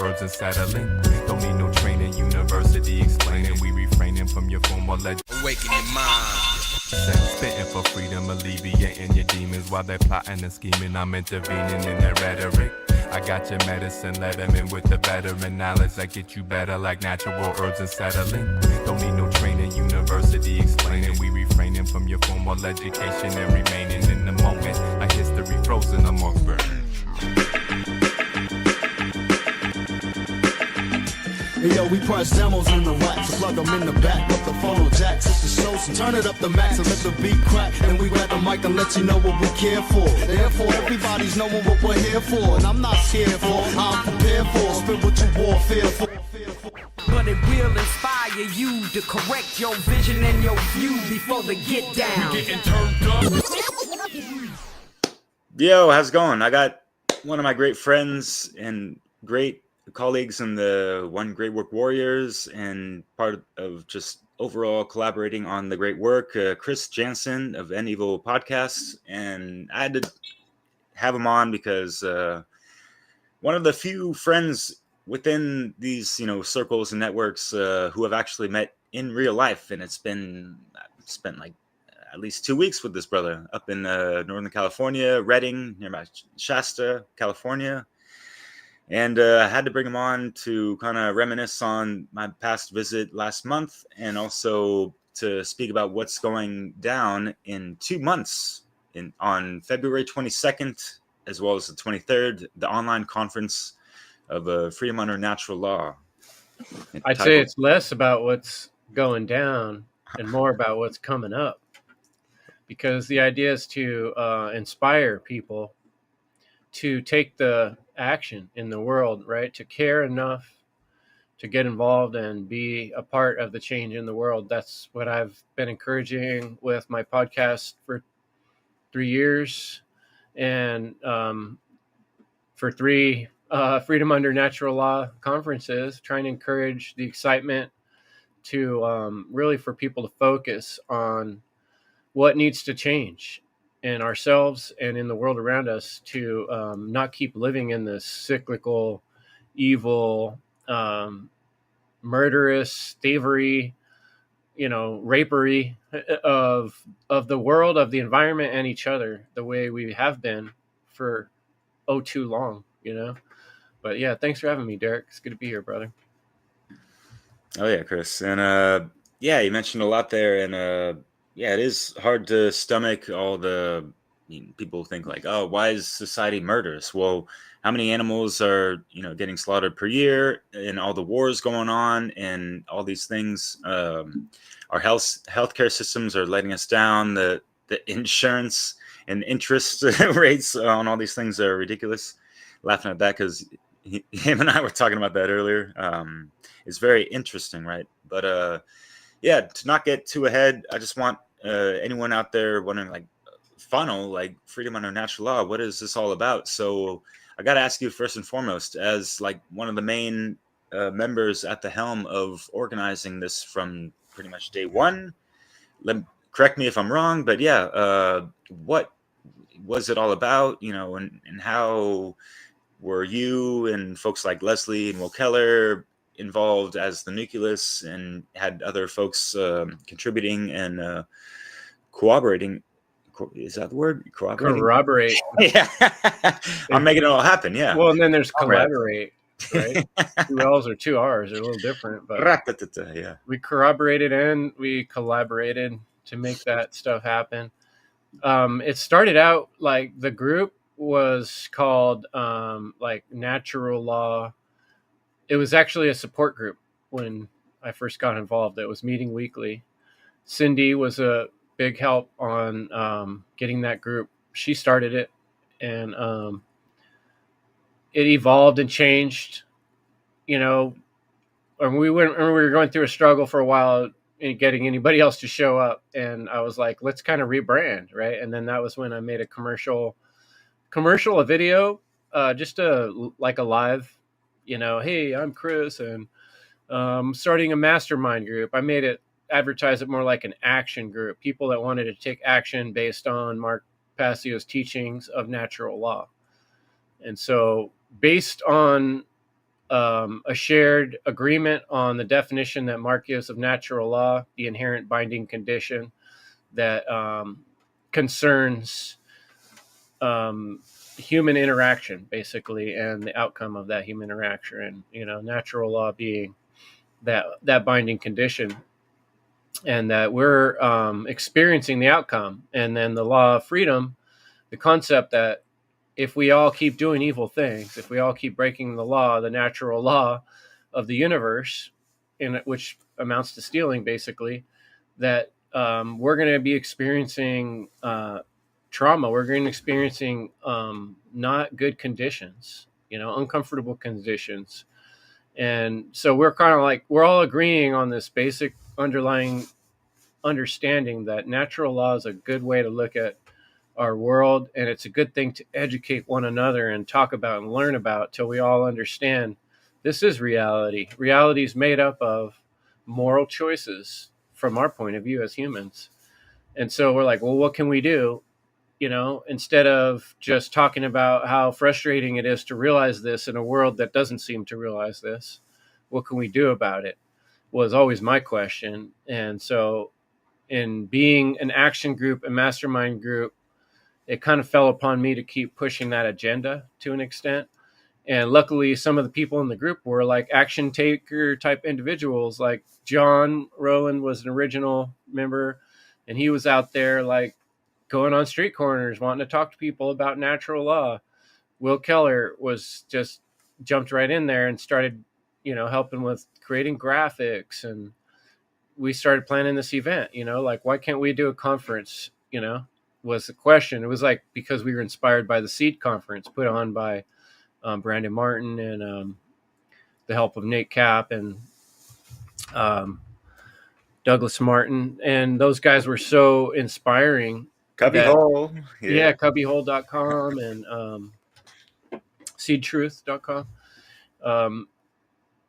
herbs and settling. Don't need no training, university explaining. We refraining from your formal legend. Awaken your mind. Spitting for freedom, alleviating your demons while they're plotting and scheming. I'm intervening in their rhetoric. I got your medicine, let them in with the veteran knowledge that get you better like natural herbs and settling. Don't need no training, university explaining. We refraining from your formal education and remaining in the moment like history frozen amongst birds. Hey, yo, we punch demos in the wax, plug them in the back, up the phono jacks, hit the shows, and turn it up the max and let the beat crack. And we grab the mic and let you know what we care for. Therefore, everybody's knowing what we're here for. And I'm not scared for, I'm prepared for, spiritual warfare for. But it will inspire you to correct your vision and your view before the get down. Getting turned up. Yo, how's it going? I got one of my great friends and great colleagues in the One Great Work Warriors and part of just overall collaborating on the great work, Chris Jansen of N Evil Podcasts. And I had to have him on because one of the few friends within these, circles and networks who have actually met in real life. And I've spent like at least 2 weeks with this brother up in Northern California, Redding, nearby Shasta, California. And I had to bring him on to kind of reminisce on my past visit last month and also to speak about what's going down in 2 months on February 22nd, as well as the 23rd, the online conference of Freedom Under Natural Law. I'd say it's less about what's going down and more about what's coming up, because the idea is to inspire people to take the action in the world, right? To care enough to get involved and be a part of the change in the world. That's what I've been encouraging with my podcast for 3 years, and for 3 Freedom Under Natural Law conferences, trying to encourage the excitement to really for people to focus on what needs to change in ourselves and in the world around us to not keep living in this cyclical, evil, murderous, thievery, rapery of the world, of the environment and each other, the way we have been for too long, But yeah, thanks for having me, Derek. It's good to be here, brother. Oh yeah, Chris. And you mentioned a lot there, and it is hard to stomach all the people think like, oh, why is society murderous? Well, how many animals are getting slaughtered per year, and all the wars going on, and all these things. Our healthcare systems are letting us down. The insurance and interest rates on all these things are ridiculous. Laughing at that because him and I were talking about that earlier. It's very interesting, right? But to not get too ahead, I just want anyone out there wondering, like, funnel, like Freedom Under Natural Law, what is this all about? So I got to ask you first and foremost, as like one of the main members at the helm of organizing this from pretty much day one. Correct me if I'm wrong, but what was it all about? And how were you and folks like Leslie and Will Keller involved as the nucleus, and had other folks contributing and corroborating? Is that the word? Corroborate. Yeah. I'm making it all happen. Yeah. Well, and then there's collaborate, right? 2 L's or 2 R's are a little different, but yeah. We corroborated and we collaborated to make that stuff happen. It started out like the group was called like Natural Law. It was actually a support group when I first got involved. It was meeting weekly. Cindy was a big help on getting that group. She started it, and it evolved and changed. And we were going through a struggle for a while in getting anybody else to show up, and I was like, let's kind of rebrand, right? And then that was when I made a commercial, a video, just a live, hey, I'm Chris, and starting a mastermind group. I made it, advertise it more like an action group, people that wanted to take action based on Mark Passio's teachings of natural law. And so based on a shared agreement on the definition that Mark gives of natural law, the inherent binding condition that concerns human interaction, basically, and the outcome of that human interaction. And, you know, natural law being that binding condition, and that we're experiencing the outcome. And then the law of freedom, the concept that if we all keep doing evil things, if we all keep breaking the law, the natural law of the universe, which amounts to stealing, basically, that we're going to be experiencing trauma. We're going to be experiencing not good conditions, you know, uncomfortable conditions. And so we're kind of like, we're all agreeing on this basic underlying understanding that natural law is a good way to look at our world, and it's a good thing to educate one another and talk about and learn about till we all understand this is reality. Reality is made up of moral choices from our point of view as humans. And so we're like, well, what can we do? You know, instead of just talking about how frustrating it is to realize this in a world that doesn't seem to realize this, what can we do about it? Was always my question. And so in being an action group, a mastermind group, it kind of fell upon me to keep pushing that agenda to an extent. And luckily, some of the people in the group were like action taker type individuals. Like John Rowland was an original member, and he was out there like going on street corners, wanting to talk to people about natural law. Will Keller was just jumped right in there and started, you know, helping with creating graphics. And we started planning this event, you know, like, why can't we do a conference, you know, was the question. It was like, because we were inspired by the Seed Conference put on by Brandon Martin and the help of Nate Cap and Douglas Martin. And those guys were so inspiring. Cubbyhole. Yeah, cubbyhole.com and seedtruth.com.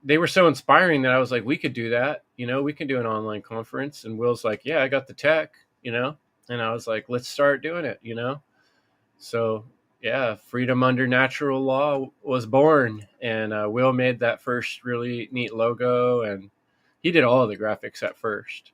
They were so inspiring that I was like, we could do that. You know, we can do an online conference. And Will's like, yeah, I got the tech, you know. And I was like, let's start doing it, you know? So, yeah, Freedom Under Natural Law was born. And Will made that first really neat logo. And he did all of the graphics at first.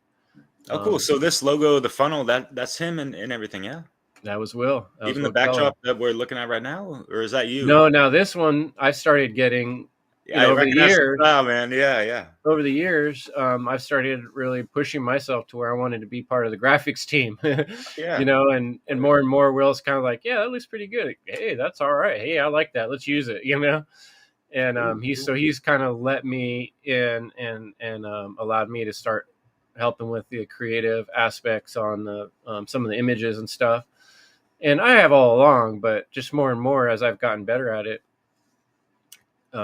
Oh, cool. So this logo, the funnel, that's him and everything, yeah? That was Will. That Even was the backdrop that we're looking at right now? Or is that you? No, now this one I started getting... Yeah, you know, over the years, man. Yeah. Over the years, I've started really pushing myself to where I wanted to be part of the graphics team. Yeah. You know, and more Will's kind of like, yeah, that looks pretty good. Hey, that's all right. Hey, I like that. Let's use it. You know, and he's kind of let me in and allowed me to start helping with the creative aspects on the some of the images and stuff. And I have all along, but just more and more as I've gotten better at it.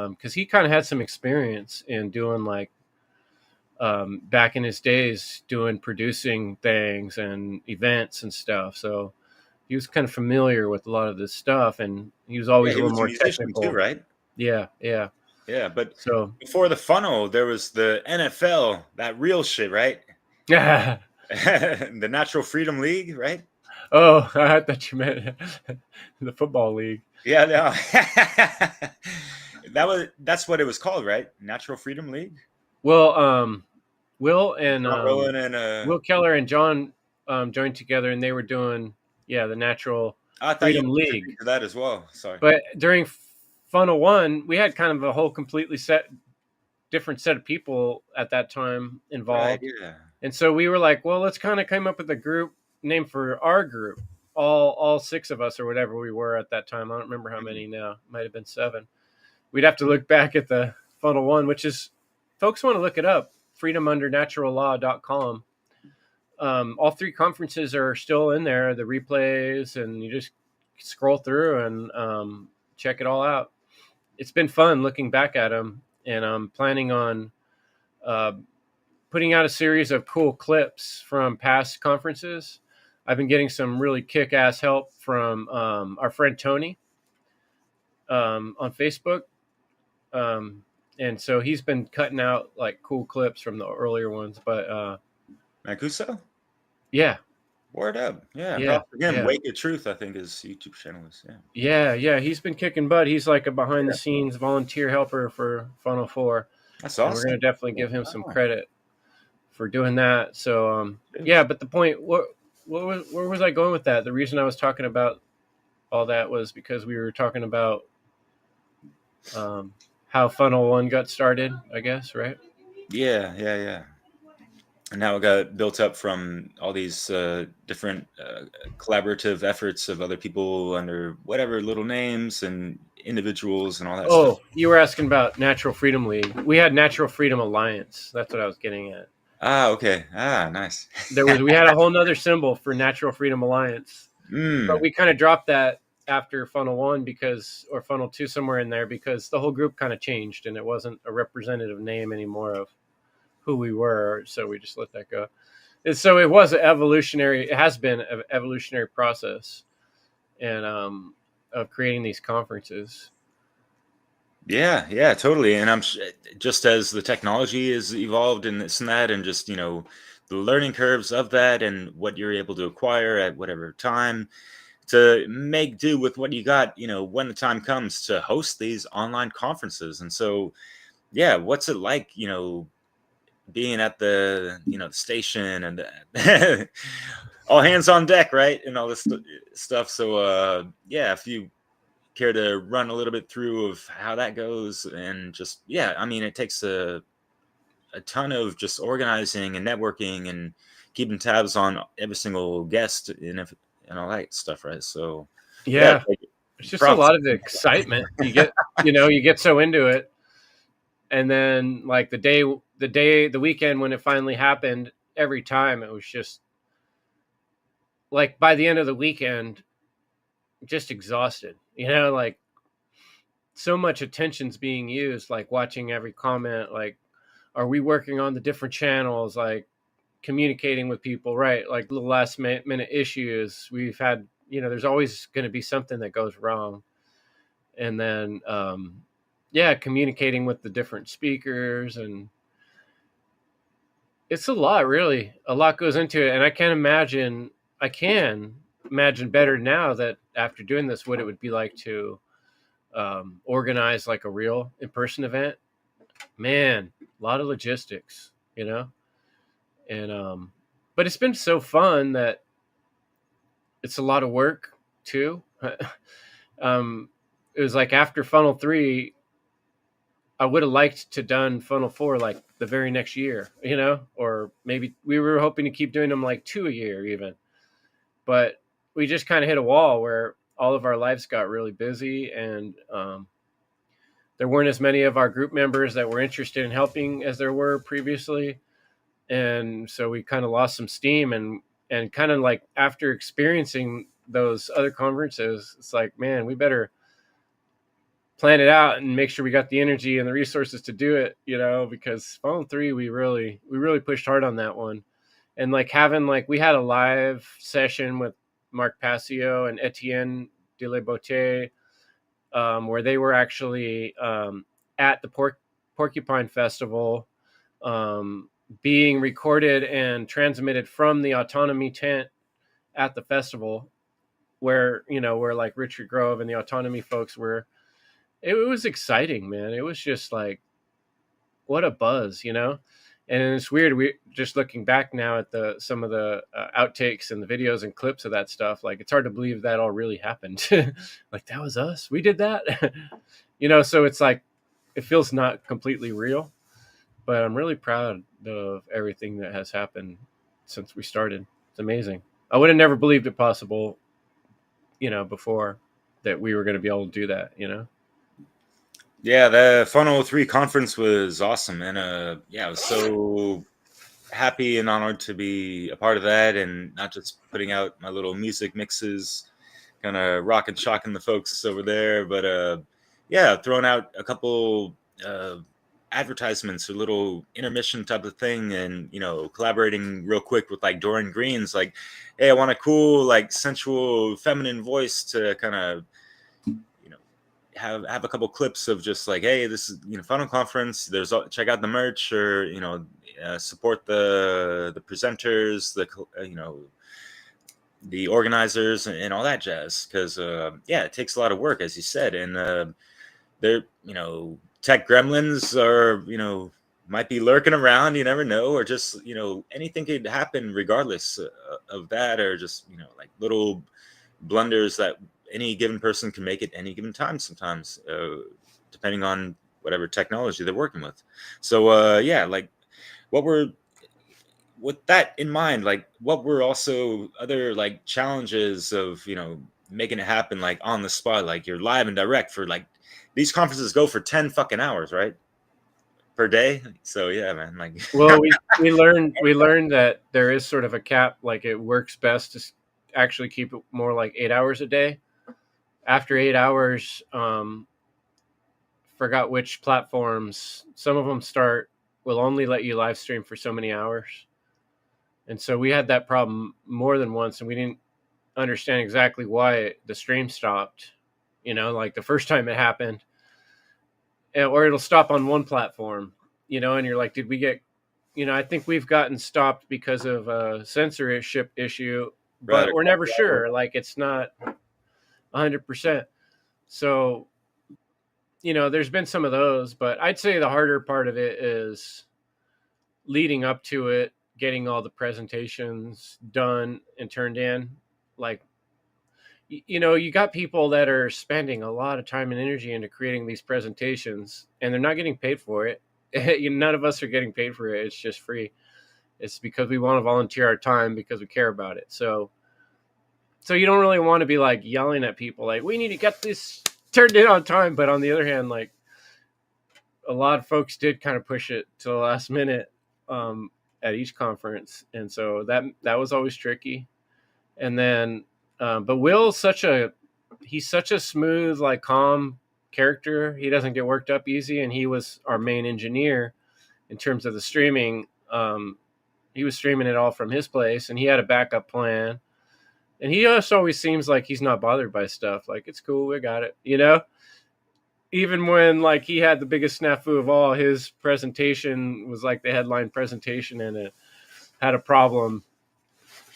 Because he kind of had some experience in doing like back in his days doing producing things and events and stuff. So he was kind of familiar with a lot of this stuff, and he was always a little more technical, too, right? Yeah. But so before the funnel, there was the NFL, that real shit, right? Yeah. The Natural Freedom League, right? Oh, I thought you meant the football league. Yeah, no. That's what it was called, right? Natural Freedom League. Well, Will and Will Keller and John joined together, and they were doing the Natural Freedom League for that as well. Sorry, but during Funnel One, we had kind of a whole completely different set of people at that time involved. Right, yeah. And so we were like, well, let's kind of come up with a group name for our group. All 6 of us or whatever we were at that time. I don't remember how many now. Might have been 7. We'd have to look back at the Funnel One, which is, folks want to look it up, freedomundernaturallaw.com. All 3 conferences are still in there, the replays, and you just scroll through and check it all out. It's been fun looking back at them, and I'm planning on putting out a series of cool clips from past conferences. I've been getting some really kick-ass help from our friend Tony on Facebook. And so he's been cutting out like cool clips from the earlier ones, but Mancuso? Yeah. Word up. Yeah. Yeah, Props again. yeah. Wake of Truth, I think his YouTube channel is. Yeah. Yeah, he's been kicking butt. He's like a behind the scenes volunteer helper for Funnel 4. That's And we're awesome. going to definitely give him some Wow. credit for doing that. So Yes. yeah, but the point, where was I going with that? The reason I was talking about all that was because we were talking about how Funnel 1 got started, I guess, right? Yeah. And now it got built up from all these different collaborative efforts of other people under whatever little names and individuals and all that Oh, stuff. you were asking about Natural Freedom League. We had Natural Freedom Alliance. That's what I was getting at. Okay. Nice. We had a whole nother symbol for Natural Freedom Alliance, but we kind of dropped that after Funnel 1 or Funnel 2, somewhere in there, because the whole group kind of changed and it wasn't a representative name anymore of who we were. So we just let that go. And so it was it has been an evolutionary process and of creating these conferences. Yeah, totally. And just as the technology has evolved and this and that, and just, the learning curves of that and what you're able to acquire at whatever time to make do with what you got, when the time comes to host these online conferences. And so, yeah, what's it like, being at the, the station and all hands on deck, right? And all this stuff. So, yeah, if you care to run a little bit through of how that goes, and just, I mean, it takes a ton of just organizing and networking and keeping tabs on every single guest and all that stuff, right? So yeah, it's just a lot of excitement. You get you get so into it, and then like the weekend when it finally happened, every time it was just like, by the end of the weekend, just exhausted, like so much attention's being used, like watching every comment, like, are we working on the different channels, like communicating with people, right? Like the last minute issues we've had, there's always going to be something that goes wrong. And then, communicating with the different speakers, and it's a lot goes into it. And I can imagine better now that after doing this, what it would be like to organize like a real in-person event. Man, a lot of logistics, and but it's been so fun that it's a lot of work too. It was like after Funnel 3, I would have liked to done Funnel 4 like the very next year, or maybe we were hoping to keep doing them like 2 a year even. But we just kind of hit a wall where all of our lives got really busy, and there weren't as many of our group members that were interested in helping as there were previously. And so we kind of lost some steam, and kind of like after experiencing those other conferences, it's like, man, we better plan it out and make sure we got the energy and the resources to do it, because Funnel 3, we really pushed hard on that one. And like we had a live session with Mark Passio and Etienne de la Beauté, where they were actually at the Porcupine Festival, being recorded and transmitted from the Autonomy tent at the festival, where like Richard Grove and the Autonomy folks were. It was exciting, man. It was just like, what a buzz, And it's weird. We just looking back now at some of the outtakes and the videos and clips of that stuff. Like, it's hard to believe that all really happened. Like, that was us. We did that, So it's like, it feels not completely real, but I'm really proud of everything that has happened since we started. It's amazing. I would have never believed it possible, before, that we were going to be able to do that, Yeah, the Funnel 3 conference was awesome. And I was so happy and honored to be a part of that, and not just putting out my little music mixes, kind of rocking, shocking the folks over there, but throwing out a couple advertisements or little intermission type of thing, and collaborating real quick with like Dorian Green's, like, hey, I want a cool, like, sensual feminine voice to kind of have a couple clips of just like, hey, this is Funnel Conference, there's check out the merch, or support the presenters, the the organizers and all that jazz. Because yeah, it takes a lot of work, as you said, and they're tech gremlins are might be lurking around. You never know, or just anything could happen regardless of that, or just like little blunders that any given person can make at any given time. Sometimes, depending on whatever technology they're working with. So yeah, like what were with that in mind, like what were also other like challenges of making it happen like on the spot, like you're live and direct for like these conferences go for 10 fucking hours, right? Per day. So yeah, man, like Well, we learned that there is sort of a cap. Like it works best to actually keep it more like 8 hours a day. After 8 hours, forgot which platforms. Some of them will only let you live stream for so many hours, and so we had that problem more than once, and we didn't understand exactly why the stream stopped. Like the first time it happened, or it'll stop on one platform, and you're like, did we get, I think we've gotten stopped because of a censorship issue, but right, we're never sure. Like it's not 100%. So, there's been some of those, but I'd say the harder part of it is leading up to it, getting all the presentations done and turned in. Like, you got people that are spending a lot of time and energy into creating these presentations, and they're not getting paid for it. None of us are getting paid for it. It's just free. It's because we want to volunteer our time because we care about it. So you don't really want to be like yelling at people like, we need to get this turned in on time. But on the other hand, like a lot of folks did kind of push it to the last minute at each conference. And so that was always tricky. And then, but Will's such a smooth, like calm character. He doesn't get worked up easy. And he was our main engineer in terms of the streaming. He was streaming it all from his place, and he had a backup plan. And he just always seems like he's not bothered by stuff. Like, it's cool, we got it, Even when, like, he had the biggest snafu of all, his presentation was like the headline presentation, and it had a problem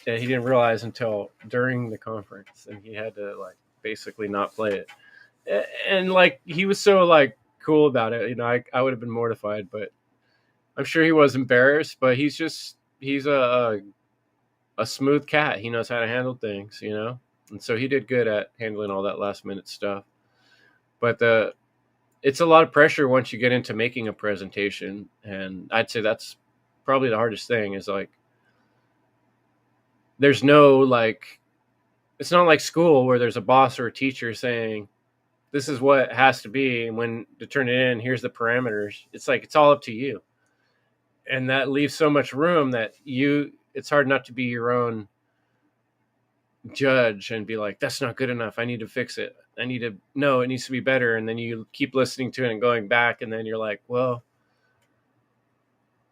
that he didn't realize until during the conference, and he had to, like, basically not play it. And, like, he was so, like, cool about it. I would have been mortified, but I'm sure he was embarrassed, but he's a smooth cat. He knows how to handle things, and so he did good at handling all that last minute stuff. But it's a lot of pressure once you get into making a presentation, and I'd say that's probably the hardest thing. Is like there's no like, it's not like school where there's a boss or a teacher saying this is what it has to be, and when to turn it in, here's the parameters. It's like it's all up to you, and that leaves so much room that it's hard not to be your own judge and be like, that's not good enough. I need to fix it. It needs to be better. And then you keep listening to it and going back. And then you're like, well,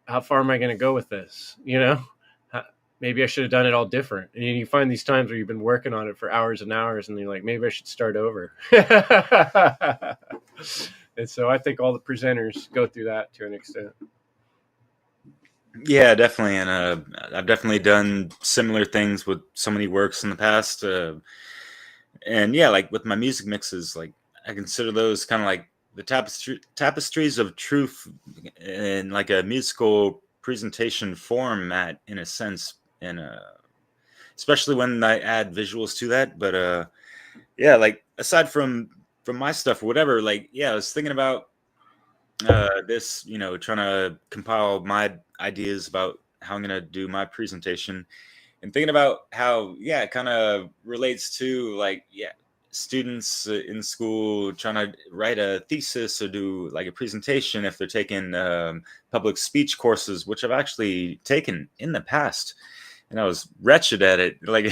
how far am I going to go with this? Maybe I should have done it all different. And you find these times where you've been working on it for hours and hours, and you're like, maybe I should start over. And so I think all the presenters go through that to an extent. Yeah, definitely. And I've definitely done similar things with so many works in the past. And yeah, like with my music mixes, like I consider those kind of like the tapestries of truth in like a musical presentation format, in a sense. And especially when I add visuals to that. But yeah, like aside from my stuff or whatever, like, yeah, I was thinking about this, trying to compile my ideas about how I'm going to do my presentation, and thinking about how, yeah, it kind of relates to like, yeah, students in school trying to write a thesis or do like a presentation if they're taking public speech courses, which I've actually taken in the past. And I was wretched at it, like,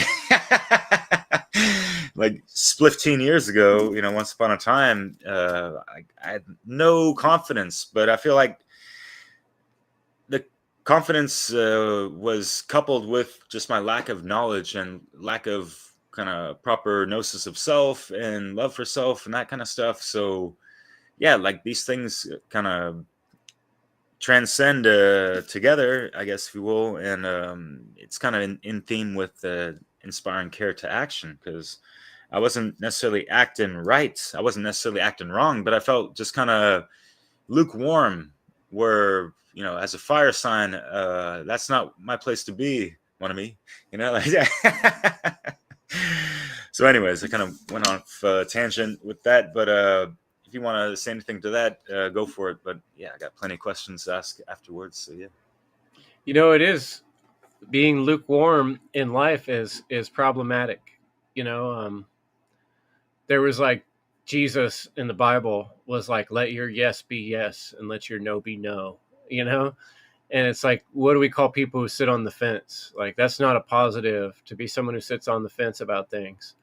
like spliff-teen years ago, once upon a time. I had no confidence, but I feel like the confidence was coupled with just my lack of knowledge and lack of kind of proper gnosis of self and love for self and that kind of stuff. So yeah, like these things kind of transcend together, I guess, if you will. And it's kind of in theme with inspiring care to action, because I wasn't necessarily acting right. I wasn't necessarily acting wrong, but I felt just kind of lukewarm, where, you know, as a fire sign, that's not my place to be, one of me, you know, like that. So anyways, I kind of went off tangent with that, but if you want to say anything to that, go for it. But yeah, I got plenty of questions to ask afterwards, so yeah. You know, it is, being lukewarm in life is problematic. You know, there was like, Jesus in the Bible was like, let your yes be yes and let your no be no, you know? And it's like, what do we call people who sit on the fence? Like, that's not a positive, to be someone who sits on the fence about things.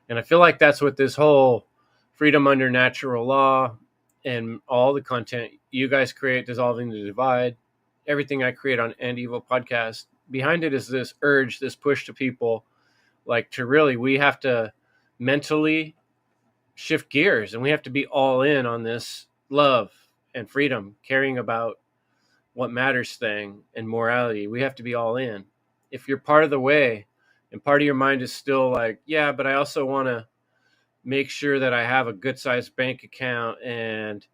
And I feel like that's what this whole freedom under natural law and all the content you guys create, Dissolving the Divide, everything I create on And Evil podcast, behind it is this urge, this push to people, like, to really, we have to mentally shift gears, and we have to be all in on this love and freedom, caring about what matters thing, and morality. We have to be all in. If you're part of the way and part of your mind is still like, yeah, but I also want to make sure that I have a good sized bank account and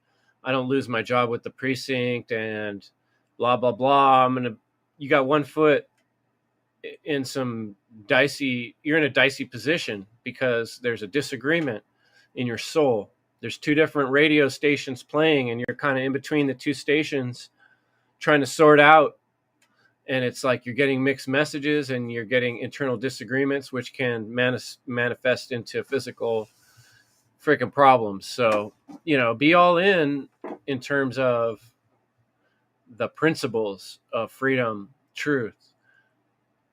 I don't lose my job with the precinct and blah, blah, blah. You got one foot in some you're in a dicey position because there's a disagreement in your soul. There's two different radio stations playing, and you're kind of in between the two stations trying to sort out. And it's like you're getting mixed messages and you're getting internal disagreements, which can manifest into physical freaking problems. So, you know, be all in terms of the principles of freedom, truth.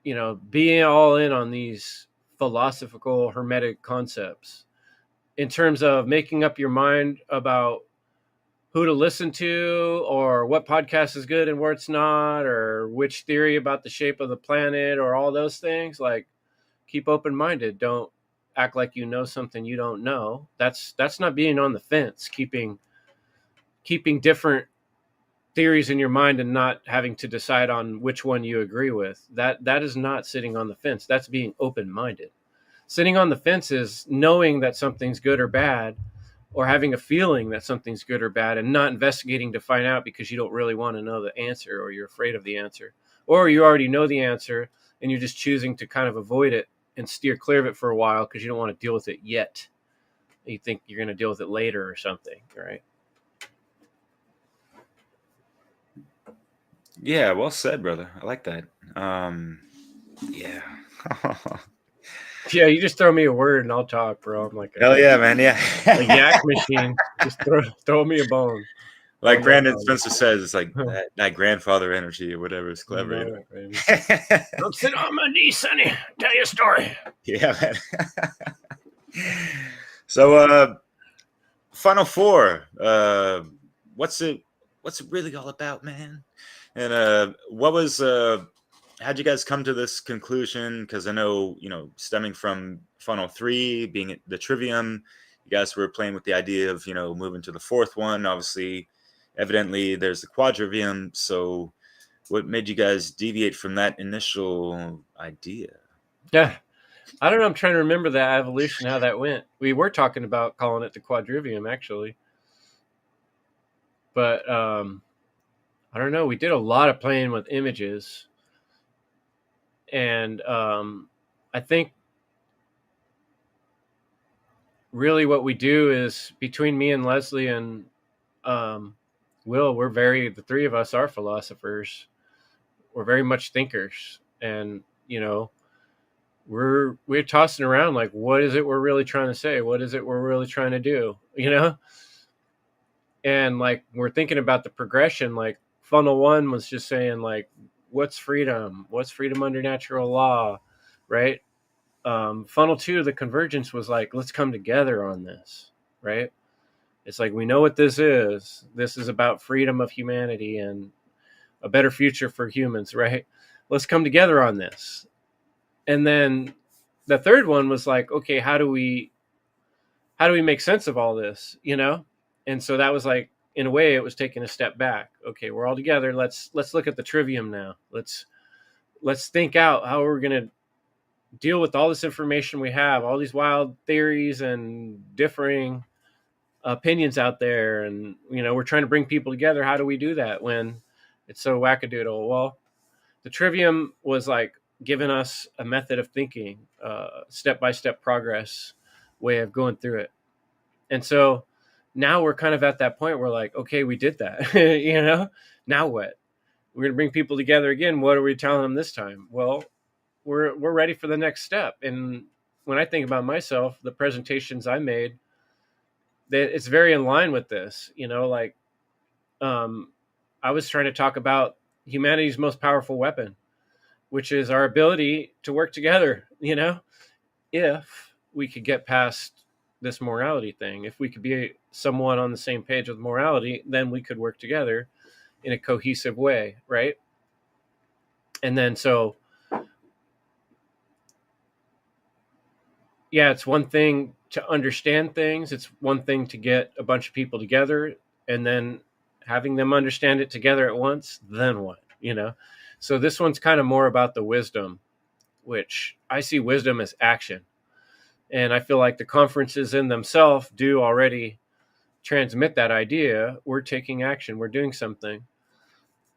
You know, being all in on these philosophical hermetic concepts in terms of making up your mind about who to listen to, or what podcast is good and where it's not, or which theory about the shape of the planet, or all those things. Like, keep open-minded. Don't act like you know something you don't know. That's not being on the fence. Keeping different theories in your mind and not having to decide on which one you agree with. That is not sitting on the fence. That's being open-minded. Sitting on the fence is knowing that something's good or bad, or having a feeling that something's good or bad, and not investigating to find out because you don't really want to know the answer, or you're afraid of the answer, or you already know the answer and you're just choosing to kind of avoid it and steer clear of it for a while because you don't want to deal with it yet. You think you're going to deal with it later or something, right? Yeah, well said, brother. I like that. Yeah. Yeah, you just throw me a word and I'll talk, bro. I'm like, hell yeah, man. Yeah. a yak machine. Just throw me a bone. Like Brandon Spencer says, it's like that grandfather energy or whatever. It's clever. Don't sit on my knee, Sonny. Tell you a story. Yeah, man. So, Final Four. What's it really all about, man? And what was how'd you guys come to this conclusion? Because I know, you know, stemming from Funnel 3 being the Trivium, you guys were playing with the idea of, you know, moving to the fourth one. Obviously, evidently, there's the Quadrivium. So what made you guys deviate from that initial idea? Yeah. I don't know. I'm trying to remember that evolution, how that went. We were talking about calling it the Quadrivium, actually. But I don't know. We did a lot of playing with images. And I think really what we do is, between me and Leslie and Will, the three of us are philosophers. We're very much thinkers. And, you know, we're tossing around like, what is it we're really trying to say? What is it we're really trying to do? You know? And like, we're thinking about the progression. Like, Funnel 1 was just saying, like, what's freedom? What's freedom under natural law? Right? Funnel 2, the convergence, was like, let's come together on this. Right? It's like, we know what this is. This is about freedom of humanity and a better future for humans. Right? Let's come together on this. And then the third one was like, okay, how do we make sense of all this? You know? And so that was like, in a way, it was taking a step back. Okay, we're all together. Let's look at the Trivium now. Let's think out how we're going to deal with all this information we have, all these wild theories and differing opinions out there, and we're trying to bring people together. How do we do that when it's so wackadoodle? Well, the Trivium was like giving us a method of thinking, step-by-step progress way of going through it. And so now we're kind of at that point where like, okay, we did that. Now what? We're going to bring people together again. What are we telling them this time? Well, we're ready for the next step. And when I think about myself, the presentations I made, that it's very in line with this. I was trying to talk about humanity's most powerful weapon, which is our ability to work together. If we could get past this morality thing, if we could be somewhat on the same page with morality, then we could work together in a cohesive way, right? And then so, yeah, it's one thing to understand things. It's one thing to get a bunch of people together and then having them understand it together at once. Then what? So this one's kind of more about the wisdom, which I see wisdom as action. And I feel like the conferences in themselves do already transmit that idea. We're taking action. We're doing something.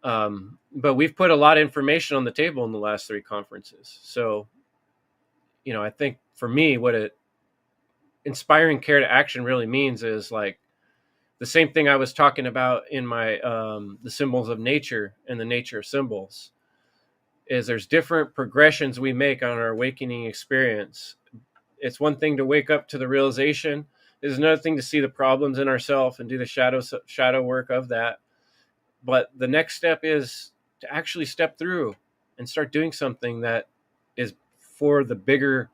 But we've put a lot of information on the table in the last 3 conferences. So, I think for me, what inspiring care to action really means is like the same thing I was talking about in my the symbols of nature and the nature of symbols, is there's different progressions we make on our awakening experience. It's one thing to wake up to the realization. It's another thing to see the problems in ourselves and do the shadow work of that. But the next step is to actually step through and start doing something that is for the bigger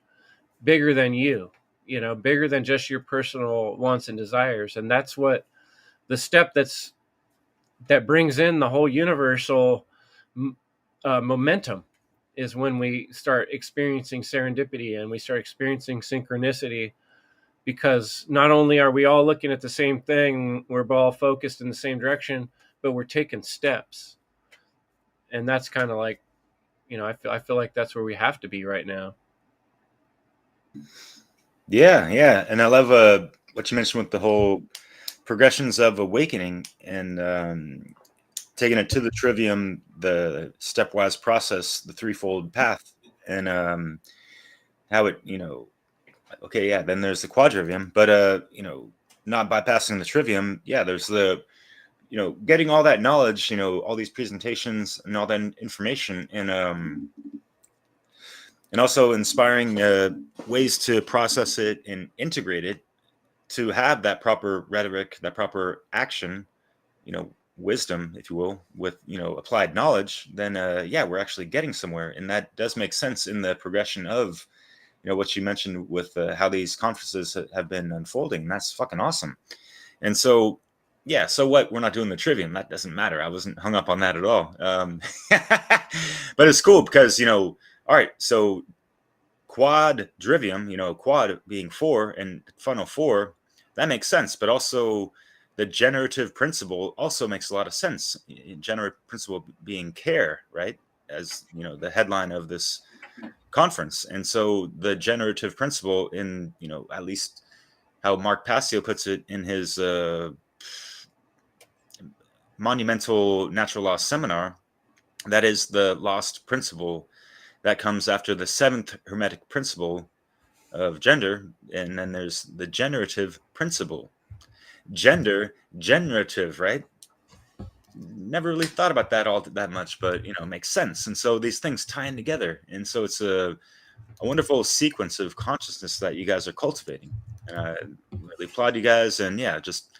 than you, bigger than just your personal wants and desires. And that's what the step that brings in the whole universal momentum is, when we start experiencing serendipity and we start experiencing synchronicity, because not only are we all looking at the same thing, we're all focused in the same direction, but we're taking steps. And that's kind of like, I feel like that's where we have to be right now. Yeah. And I love what you mentioned with the whole progressions of awakening and taking it to the Trivium, the stepwise process, the threefold path, and how it, okay, yeah, then there's the quadrivium, but not bypassing the trivium. Yeah, there's the getting all that knowledge, all these presentations and all that information, and also inspiring ways to process it and integrate it to have that proper rhetoric, that proper action, wisdom, if you will, with applied knowledge. Then yeah, we're actually getting somewhere. And that does make sense in the progression of what you mentioned with how these conferences have been unfolding. That's fucking awesome. And so yeah, so what, we're not doing the trivium, that doesn't matter. I wasn't hung up on that at all. But it's cool because all right, so quadrivium, quad being 4 and funnel 4, that makes sense. But also the generative principle also makes a lot of sense. Generative principle being care, right? As the headline of this conference. And so the generative principle in, at least how Mark Passio puts it in his monumental natural law seminar, that is the lost principle that comes after the 7th hermetic principle of gender. And then there's the generative principle. Generative, right? Never really thought about that all that much, but it makes sense. And so these things tie in together, and so it's a wonderful sequence of consciousness that you guys are cultivating. And I really applaud you guys, and yeah, just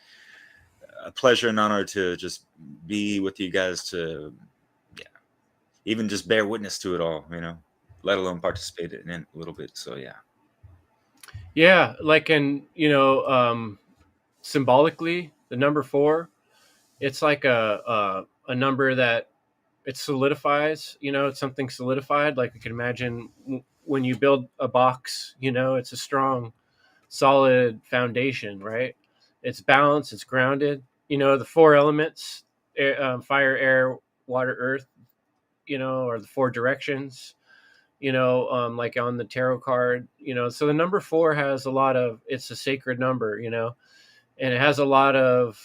a pleasure and honor to just be with you guys, to even just bear witness to it all, let alone participate in it a little bit. So yeah, like, and symbolically, the number 4, it's like a number that it solidifies, it's something solidified. Like, you can imagine when you build a box, it's a strong, solid foundation, right? It's balanced, it's grounded. The 4 elements, fire, air, water, earth, or the 4 directions, like on the tarot card, so the number 4 has a lot of, it's a sacred number, and it has a lot of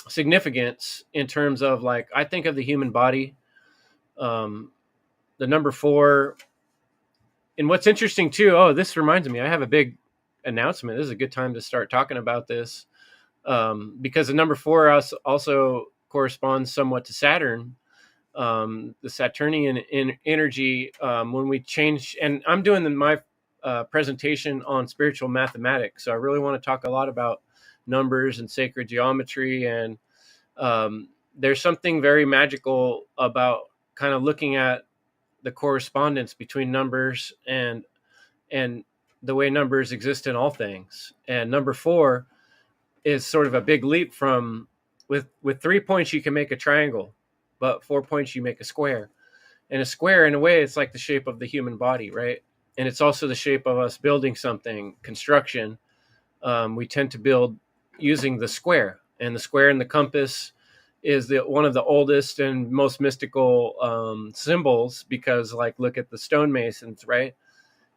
significance in terms of, like, I think of the human body, the number 4. And what's interesting too, this reminds me, I have a big announcement. This is a good time to start talking about this, because the number 4 also corresponds somewhat to Saturn, the Saturnian energy. When we change, and I'm doing my presentation on spiritual mathematics, so I really want to talk a lot about numbers and sacred geometry, and there's something very magical about kind of looking at the correspondence between numbers and the way numbers exist in all things. And number 4 is sort of a big leap from, with 3 points you can make a triangle, but 4 points you make a square. And a square, in a way, it's like the shape of the human body, right? And it's also the shape of us building something, construction. We tend to build using the square, and the square and the compass is one of the oldest and most mystical symbols, because, like, look at the stonemasons, right?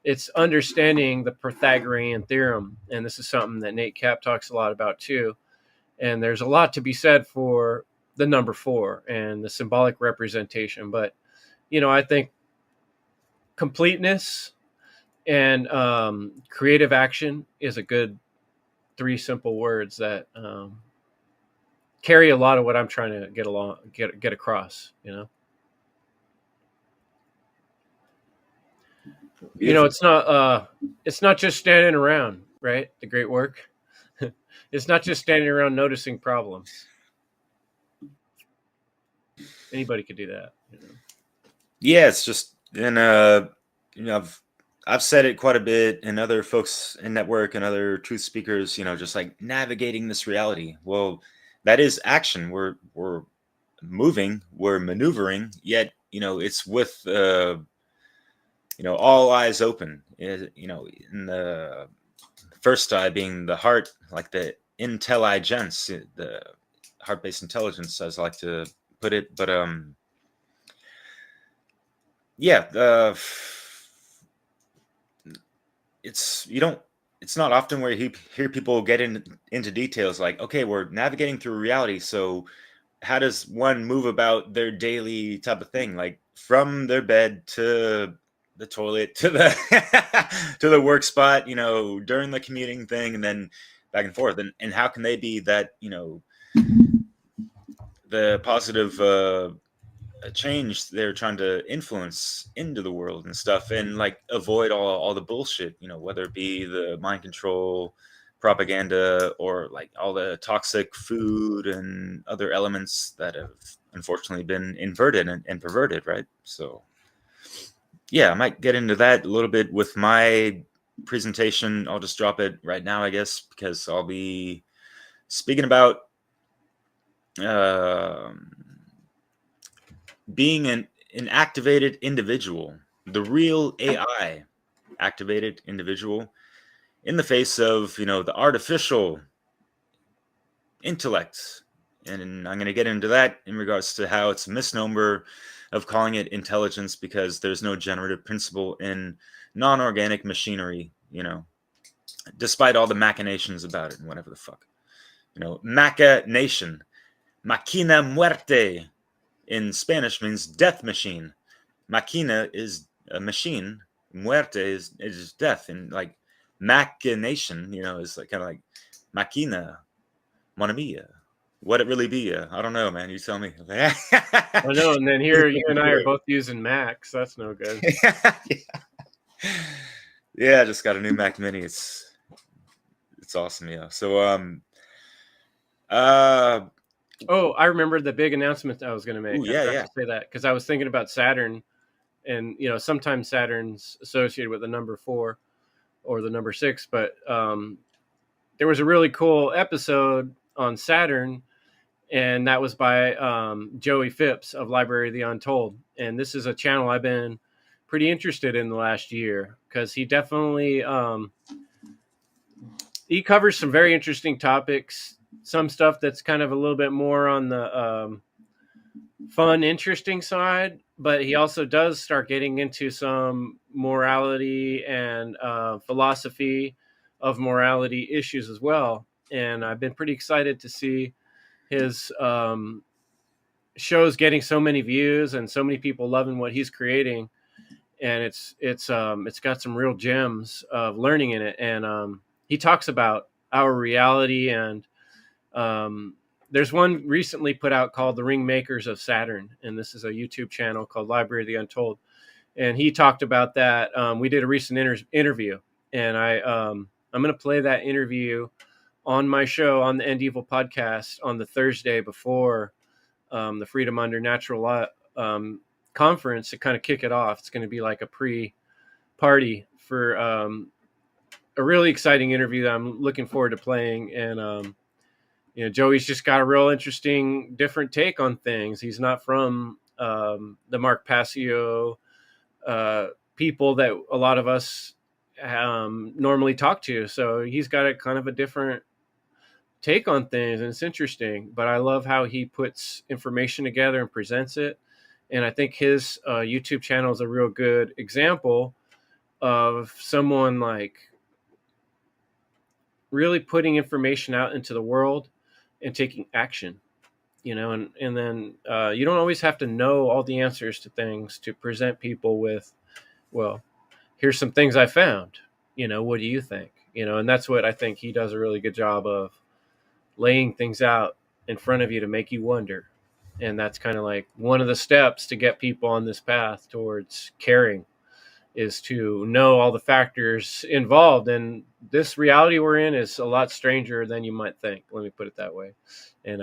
It's understanding the Pythagorean theorem, and this is something that Nate Cap talks a lot about too. And there's a lot to be said for the number 4 and the symbolic representation. But I think completeness and creative action is a good 3 simple words that carry a lot of what I'm trying to get across. It's not just standing around, right? The great work. It's not just standing around noticing problems. Anybody could do that. Yeah, it's just, and I've said it quite a bit, and other folks in network and other truth speakers, just like navigating this reality. Well, that is action. We're moving, we're maneuvering, yet it's with all eyes open. In the first eye being the heart, like the intelligence, the heart-based intelligence, as I like to put it. But it's not often where you hear people get into details like, okay, we're navigating through reality, so how does one move about their daily type of thing, like from their bed to the toilet to the to the work spot, during the commuting thing, and then back and forth, and how can they be that, the positive change they're trying to influence into the world and stuff, and like avoid all the bullshit, whether it be the mind control propaganda or like all the toxic food and other elements that have unfortunately been inverted and perverted, right? So yeah, I might get into that a little bit with my presentation. I'll just drop it right now, I guess, because I'll be speaking about being an activated individual, the real AI activated individual, in the face of, the artificial intellect. And I'm going to get into that in regards to how it's a misnomer of calling it intelligence, because there's no generative principle in non-organic machinery, despite all the machinations about it and whatever the fuck. Machination, machina muerte in Spanish means death machine. Machina is a machine, muerte is death, and like machination, is like kind of like machina, mon mia. What it really be? I don't know, man. You tell me. I know, and then here you and I are both using Macs. That's no good. Yeah, I just got a new Mac Mini. It's awesome, yeah. So I remember the big announcement I was going to make. Ooh, yeah. To say that because I was thinking about Saturn, and sometimes Saturn's associated with the number 4 or the number 6, but there was a really cool episode on Saturn, and that was by Joey Phipps of Library of the Untold. And this is a channel I've been pretty interested in the last year, because he definitely he covers some very interesting topics, some stuff that's kind of a little bit more on the fun, interesting side, but he also does start getting into some morality and philosophy of morality issues as well. And I've been pretty excited to see his shows getting so many views and so many people loving what he's creating. And it's got some real gems of learning in it. And he talks about our reality, and there's one recently put out called The Ringmakers of Saturn, and this is a YouTube channel called Library of the Untold. And he talked about that. We did a recent interview, and I'm going to play that interview on my show on the End Evil podcast on the Thursday before the Freedom Under Natural Law conference to kind of kick it off. It's going to be like a pre-party for a really exciting interview that I'm looking forward to playing. And Joey's just got a real interesting, different take on things. He's not from the Mark Passio people that a lot of us normally talk to. So he's got a kind of a different take on things, and it's interesting. But I love how he puts information together and presents it. And I think his YouTube channel is a real good example of someone like really putting information out into the world and taking action, and then you don't always have to know all the answers to things to present people with, well, here's some things I found, what do you think? And that's what I think he does a really good job of, laying things out in front of you to make you wonder. And that's kind of like one of the steps to get people on this path towards caring, is to know all the factors involved. And this reality we're in is a lot stranger than you might think. Let me put it that way. And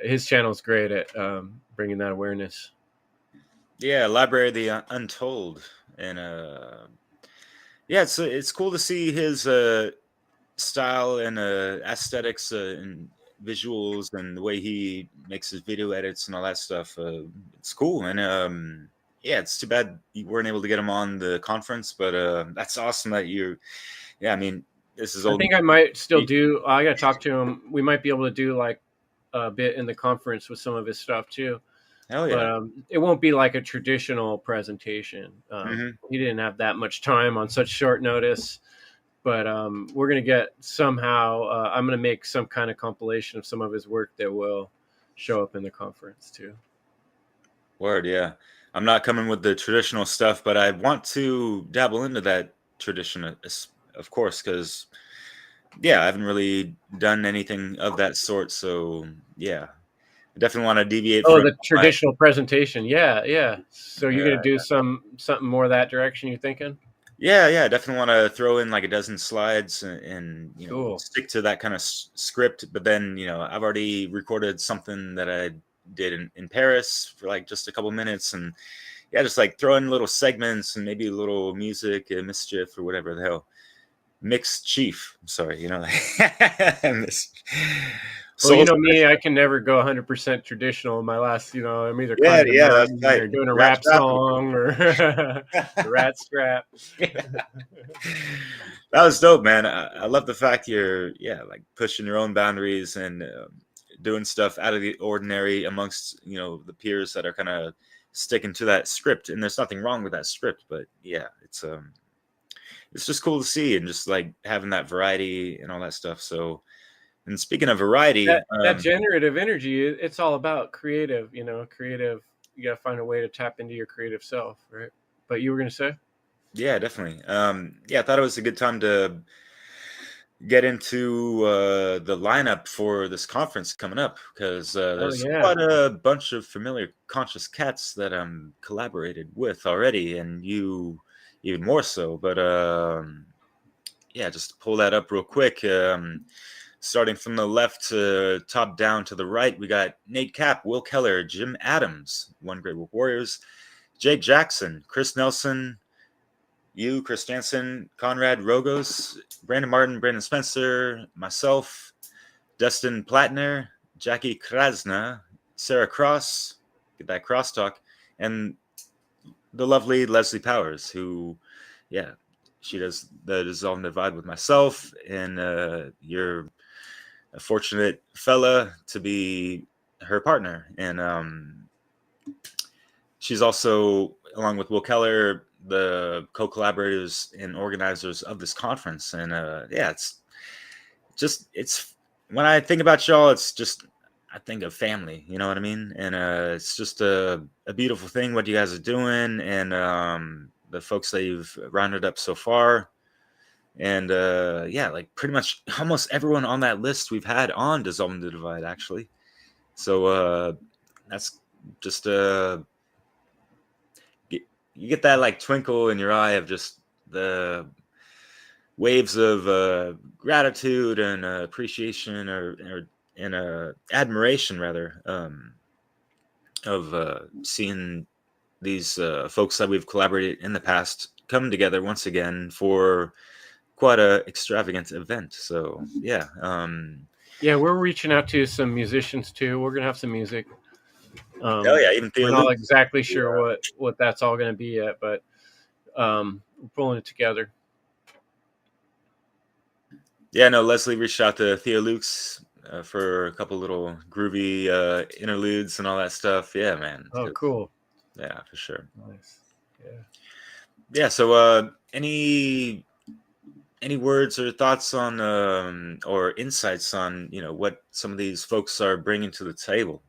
his channel is great at bringing that awareness. Yeah, Library of the Untold. And it's cool to see his style and aesthetics and visuals and the way he makes his video edits and all that stuff. It's cool. And it's too bad you weren't able to get him on the conference, but that's awesome that this is old. I think I might still do. I got to talk to him. We might be able to do like a bit in the conference with some of his stuff too. Hell yeah. But it won't be like a traditional presentation. He didn't have that much time on such short notice. But we're going to get somehow, I'm going to make some kind of compilation of some of his work that will show up in the conference too. Word, yeah. I'm not coming with the traditional stuff, but I want to dabble into that tradition, of course, because, I haven't really done anything of that sort. So, I definitely want to deviate from the traditional presentation. Yeah. So you're going to do something more that direction, you thinking? Yeah, I definitely want to throw in like a dozen slides and cool. Stick to that kind of script. But then, I've already recorded something that I did in Paris for like just a couple minutes, and just like throw in little segments and maybe a little music, mischief or whatever the hell. Mixed chief. I'm sorry, Well, me, I can never go 100% traditional. In my last, I'm either or doing a rap song or a rat strap. That was dope, man. I love the fact you're, like pushing your own boundaries and doing stuff out of the ordinary amongst, the peers that are kind of sticking to that script. And there's nothing wrong with that script, but it's just cool to see, and just like having that variety and all that stuff. So. And speaking of variety, that generative energy, it's all about creative, creative. You got to find a way to tap into your creative self, right? But you were going to say? Yeah, definitely. I thought it was a good time to get into the lineup for this conference coming up, because there's quite a bunch of familiar conscious cats that I'm collaborated with already, and you even more so. But just to pull that up real quick. Starting from the left to top down to the right, we got Nate Cap, Will Keller, Jim Adams, One Great Wolf Warriors, Jake Jackson, Chris Nelson, Chris Jansen, Conrad Rogos, Brandon Martin, Brandon Spencer, myself, Dustin Plattner, Jackie Krasna, Sarah Cross, get that crosstalk, and the lovely Leslie Powers, who, she does the Dissolve and Divide with myself, and you're a fortunate fella to be her partner. And she's also, along with Will Keller, the co-collaborators and organizers of this conference. And yeah, it's when I think about y'all, it's just, I think of family, you know what I mean? And it's just a beautiful thing what you guys are doing, and the folks that you've rounded up so far. And yeah, like pretty much almost everyone on that list we've had on Dissolving the Divide, actually. So that's just you get that like twinkle in your eye of just the waves of gratitude and appreciation, or and admiration rather, of seeing these folks that we've collaborated in the past come together once again for quite a extravagant event. So yeah, Yeah, we're reaching out to some musicians too. We're gonna have some music. oh yeah, even Theo We're not Luke. exactly sure what that's all going to be yet, but we're pulling it together. Yeah, no, Leslie reached out to Theo Lukes for a couple little groovy interludes and all that stuff. Yeah, man. Oh, cool. Yeah, for sure. Nice. Yeah. Yeah. So, any words or thoughts on or insights on what some of these folks are bringing to the table?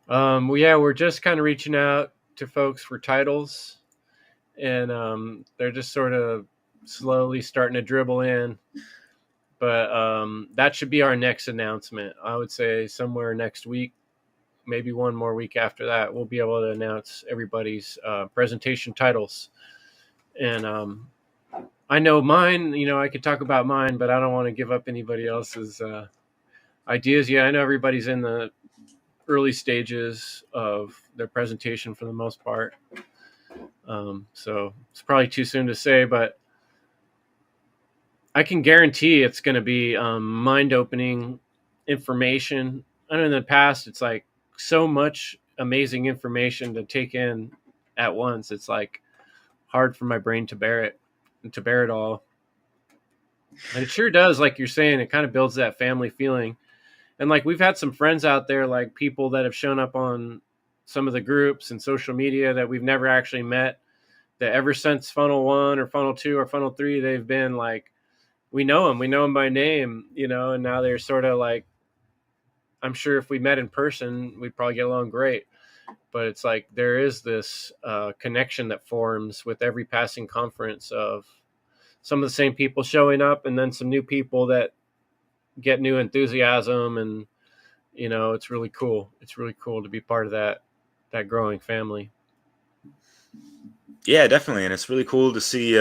Well, yeah, we're just kind of reaching out to folks for titles, and they're just sort of slowly starting to dribble in. But that should be our next announcement. I would say somewhere next week, maybe one more week after that, we'll be able to announce everybody's presentation titles. And I know mine, I could talk about mine, but I don't want to give up anybody else's ideas. Yeah, I know everybody's in the early stages of their presentation for the most part. So it's probably too soon to say, but I can guarantee it's going to be mind-opening information. I know in the past, it's like so much amazing information to take in at once. It's like hard for my brain to bear it all. And it sure does, like you're saying, it kind of builds that family feeling. And like we've had some friends out there, like people that have shown up on some of the groups and social media that we've never actually met, that ever since Funnel 1 or Funnel 2 or Funnel 3, they've been like, we know them by name, and now they're sort of like, I'm sure if we met in person, we'd probably get along great. But it's like there is this connection that forms with every passing conference of some of the same people showing up, and then some new people that get new enthusiasm. And, it's really cool. It's really cool to be part of that growing family. Yeah, definitely. And it's really cool to see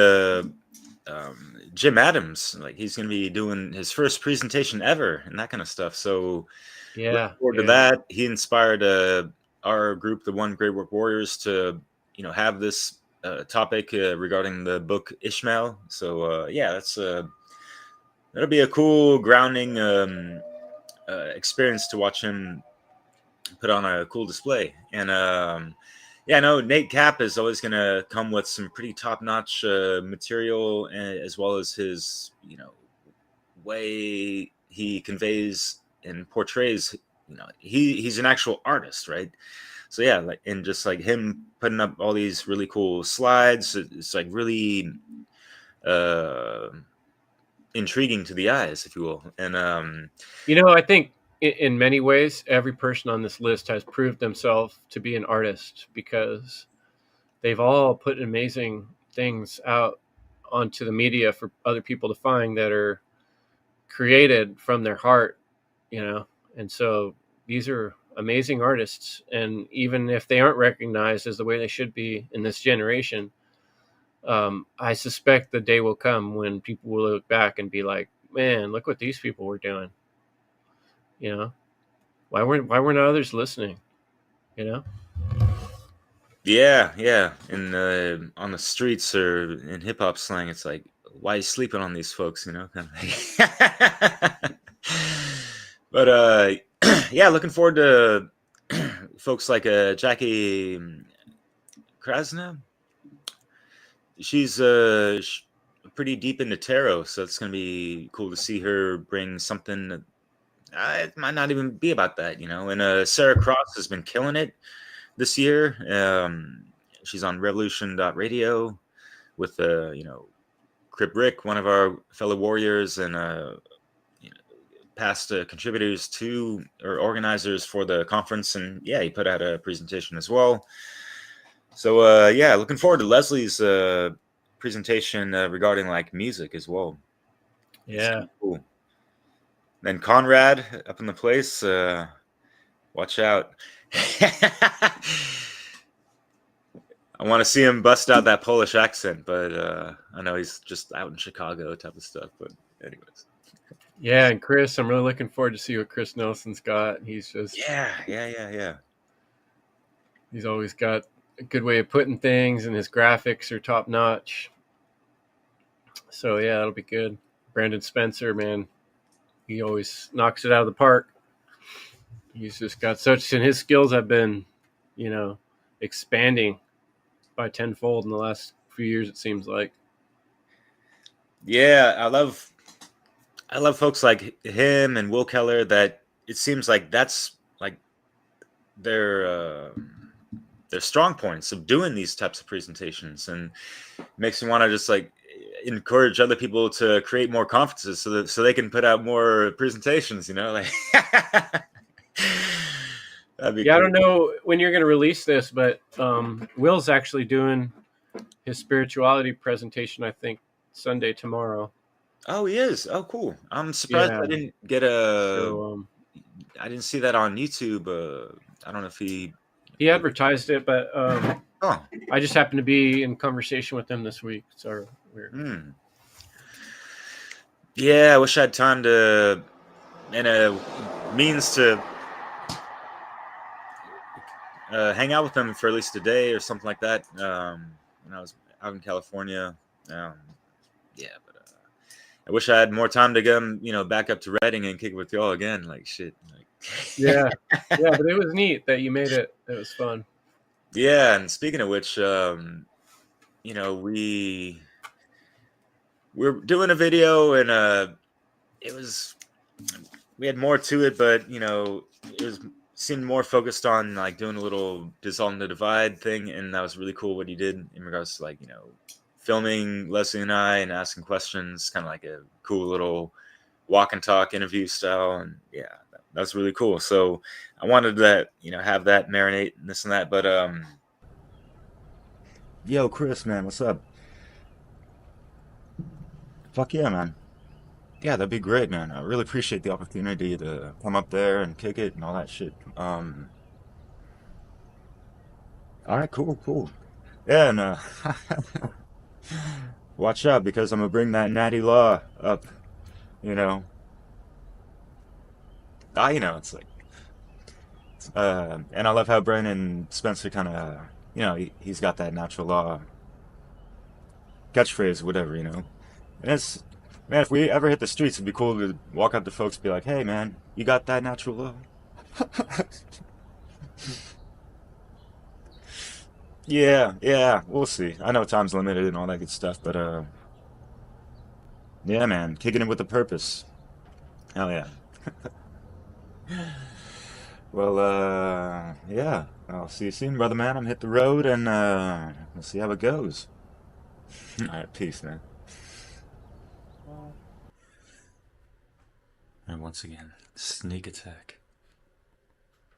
Jim Adams, like he's going to be doing his first presentation ever and that kind of stuff. So yeah, looking forward to that. He inspired our group, the One Great Work Warriors, to have this topic regarding the book Ishmael. So yeah, that'll be a cool grounding experience to watch him put on a cool display. And yeah, I know Nate Cap is always going to come with some pretty top-notch material, as well as his, way he conveys and portrays. He's an actual artist, right? So yeah, like, and just like him putting up all these really cool slides, it's like really intriguing to the eyes, if you will. And I think in many ways, every person on this list has proved themselves to be an artist, because they've all put amazing things out onto the media for other people to find that are created from their heart, and so these are amazing artists. And even if they aren't recognized as the way they should be in this generation, I suspect the day will come when people will look back and be like, man, look what these people were doing. Why weren't others listening? Yeah. And on the streets, or in hip hop slang, it's like, why are you sleeping on these folks? Kind of like. But yeah, looking forward to folks like Jackie Krasna. She's pretty deep into tarot, so it's gonna be cool to see her bring something that it might not even be about that, And Sarah Cross has been killing it this year. She's on Revolution.radio with Crip Rick, one of our fellow warriors and past contributors to or organizers for the conference, and he put out a presentation as well. So looking forward to Leslie's presentation regarding like music as well. Yeah, cool. Then Conrad up in the place. Watch out. I want to see him bust out that Polish accent, but I know he's just out in Chicago type of stuff. But anyways. Yeah, and Chris, I'm really looking forward to see what Chris Nelson's got. He's just yeah. He's always got a good way of putting things, and his graphics are top notch. So yeah, it'll be good. Brandon Spencer, man, he always knocks it out of the park. He's just got such, and his skills have been, expanding by tenfold in the last few years, it seems like. Yeah, I love folks like him and Will Keller, that it seems like that's like their strong points of doing these types of presentations, and makes me want to just like encourage other people to create more conferences so they can put out more presentations, like that'd be cool. I don't know when you're going to release this, but Will's actually doing his spirituality presentation, I think, Sunday tomorrow. Oh, he is. Oh, cool. I'm surprised I didn't get I didn't see that on YouTube. I don't know if he advertised it, but I just happened to be in conversation with him this week. So weird. Yeah, I wish I had time to and a means to hang out with them for at least a day or something like that. When I was out in California. But I wish I had more time to come, back up to Reading and kick it with y'all again. Like shit. Yeah, but it was neat that you made it. It was fun. Yeah, and speaking of which, we're doing a video, and we had more to it, but it seemed more focused on like doing a little Dissolving the Divide thing, and that was really cool what you did in regards to like filming Leslie and I and asking questions, kind of like a cool little walk and talk interview style. And that's really cool. So I wanted to, have that marinate and this and that. But yo, Chris, man, what's up? Fuck yeah, man. Yeah, that'd be great, man. I really appreciate the opportunity to come up there and kick it and all that shit. All right, cool. Yeah, and watch out, because I'm gonna bring that natty law up, it's like, and I love how Brandon Spencer kind of, he's got that natural law catchphrase, whatever, and it's, man, if we ever hit the streets, it'd be cool to walk up to folks and be like, hey, man, you got that natural law? Yeah, we'll see. I know time's limited and all that good stuff, but yeah, man, kicking it with a purpose. Hell yeah. Well, yeah, I'll see you soon, brother man. I'm hit the road, and we'll see how it goes. All right, peace, man. And once again, sneak attack.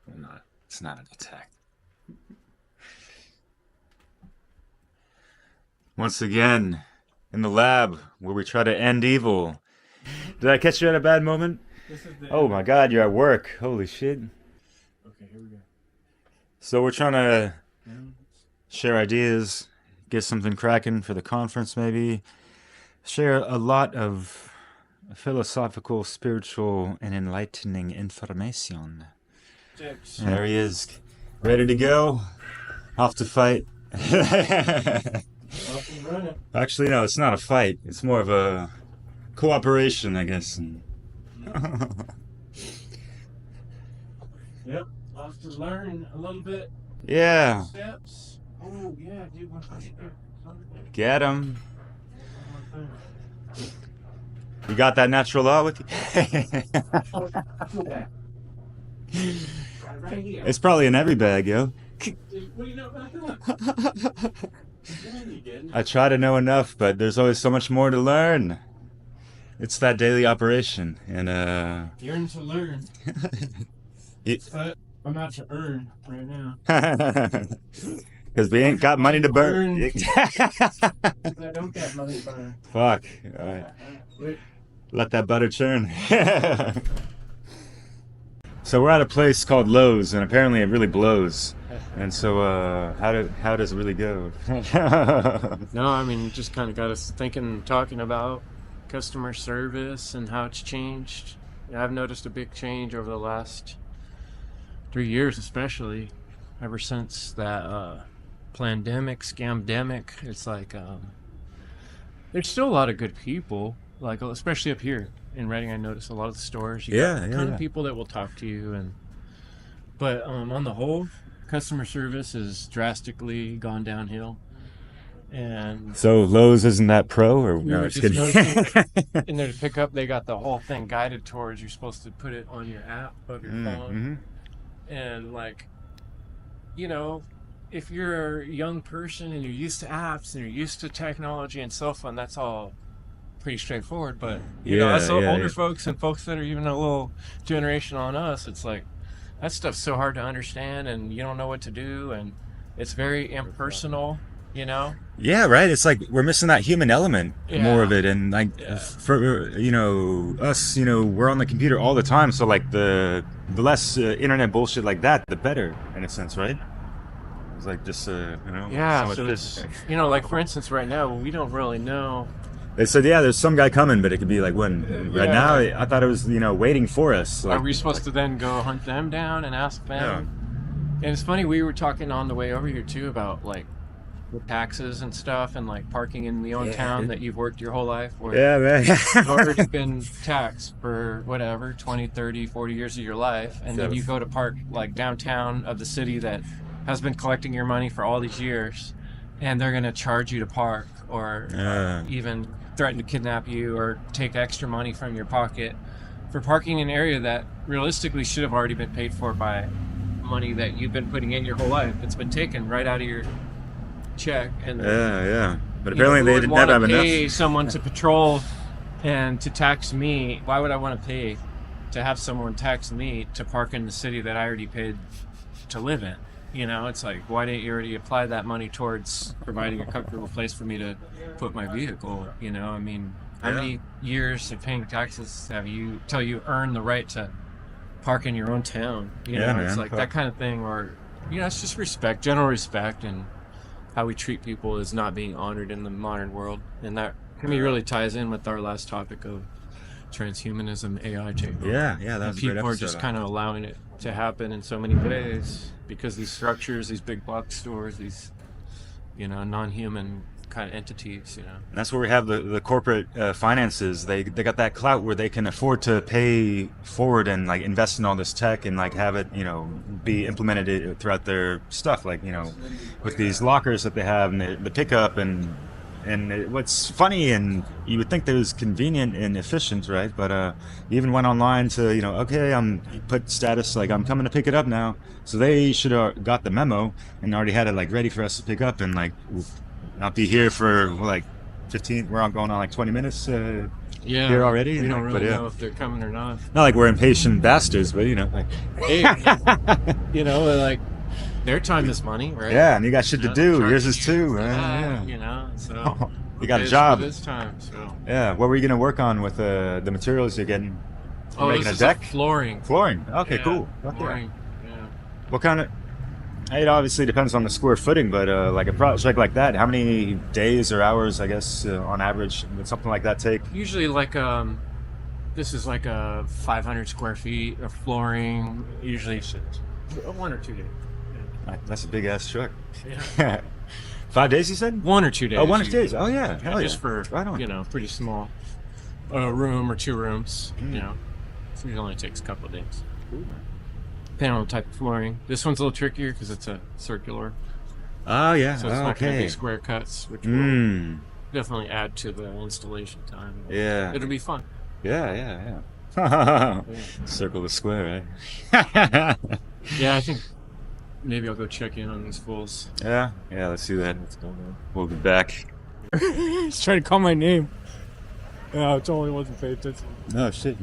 Well, it's not an attack. Once again, in the lab where we try to end evil. Did I catch you at a bad moment? Oh my god, you're at work. Holy shit. Okay, here we go. So we're trying to share ideas, get something cracking for the conference maybe. Share a lot of philosophical, spiritual, and enlightening information. There he is. Ready to go. Off to fight. Actually, no, it's not a fight. It's more of a cooperation, I guess. Yep, off to learn a little bit. Yeah. Steps. Oh, yeah, dude. Get him. You got that natural law with you? It's probably in every bag, yo. What do you know about that? I try to know enough, but there's always so much more to learn. It's that daily operation, and Yearn to learn. it- But I'm not to earn right now. because we ain't got money to burn. I don't get money burn. Fuck. All right. Let that butter churn. So we're at a place called Lowe's, and apparently it really blows. And so, how does it really go? No, I mean, just kind of got us thinking, talking about customer service and how it's changed. I've noticed a big change over the last 3 years, especially ever since that pandemic, scamdemic. It's like there's still a lot of good people, like especially up here in Reading. I notice a lot of the stores. You got a ton of people that will talk to you, but on the whole, customer service has drastically gone downhill. And So Lowe's isn't that pro, or we no? were It's just kidding. noticing in there to pick up, they got the whole thing guided towards you're supposed to put it on your app of your phone. And like, you know, if you're a young person and you're used to apps and you're used to technology and cell phone, that's all pretty straightforward. But you know, us older folks and folks that are even a little generation on us, it's like that stuff's so hard to understand, and you don't know what to do, and it's very impersonal, you know. Yeah, right. It's like we're missing that human element, more of it, and like for us, we're on the computer all the time. So like the less internet bullshit like that, the better, in a sense, right? It's like just Yeah, so so much it's, like for instance, right now we don't really know. They said, yeah, there's some guy coming, but it could be like when. Right now, I thought it was waiting for us. Like, Are we supposed to then go hunt them down and ask them? And it's funny, we were talking on the way over here too about like the taxes and stuff, and like parking in the own town that you've worked your whole life, where man. you've already been taxed for whatever 20, 30, 40 years of your life, and then you go to park like downtown of the city that has been collecting your money for all these years, and they're going to charge you to park, or even threaten to kidnap you or take extra money from your pocket for parking in an area that realistically should have already been paid for by money that you've been putting in your whole life. It's been taken right out of your check. And but apparently they didn't have enough. Pay someone to patrol and to tax me. Why would I want to pay to have someone tax me to park in the city that I already paid to live in? It's like, why didn't you already apply that money towards providing a comfortable place for me to put my vehicle? I mean, how many years of paying taxes have you till you earn the right to park in your own town? It's like that kind of thing, or it's just respect, general respect, and how we treat people is not being honored in the modern world. And that to me really ties in with our last topic of transhumanism, AI takeover. Yeah, that was a great people are episode. just kind of allowing it to happen in so many ways because these structures, these big box stores, these non-human kind of entities. And that's where we have the corporate finances. They got that clout where they can afford to pay forward and like invest in all this tech and like have it be implemented throughout their stuff, like with these lockers that they have and the pickup and what's funny, and you would think that it was convenient and efficient, right? But you even went online to okay, put status like I'm coming to pick it up now. So they should have got the memo and already had it like ready for us to pick up, and like not be here for like 15. We're going on like 20 minutes here already. We don't really know if they're coming or not. Not like we're impatient bastards, but like like their time is money, right? Yeah, and you got shit to do. Yours is too. So you got a job. This time, so. Yeah. What were you gonna work on with the materials you're getting? You're making a deck? Flooring. Okay, cool. Flooring. Yeah. What kind of? It obviously depends on the square footing, but like a project like that, how many days or hours, I guess, on average, would something like that take? Usually, like this is like a 500 square feet of flooring. Usually, 1 or 2 days. That's a big ass truck. Yeah. 5 days, you said? 1 or 2 days. Oh, 1 or 2 days. Oh yeah. Hell just for right on. pretty small room or 2 rooms. So it only takes a couple of days. Depending on the type of flooring. This one's a little trickier because it's a circular. Oh yeah. So it's not going to be square cuts, which will definitely add to the installation time. Yeah. It'll be fun. Yeah. Circle the square, right? Yeah, I think maybe I'll go check in on these fools. Yeah, let's do that. We'll be back. He's trying to call my name. Yeah, it's only wasn't paying attention. No shit.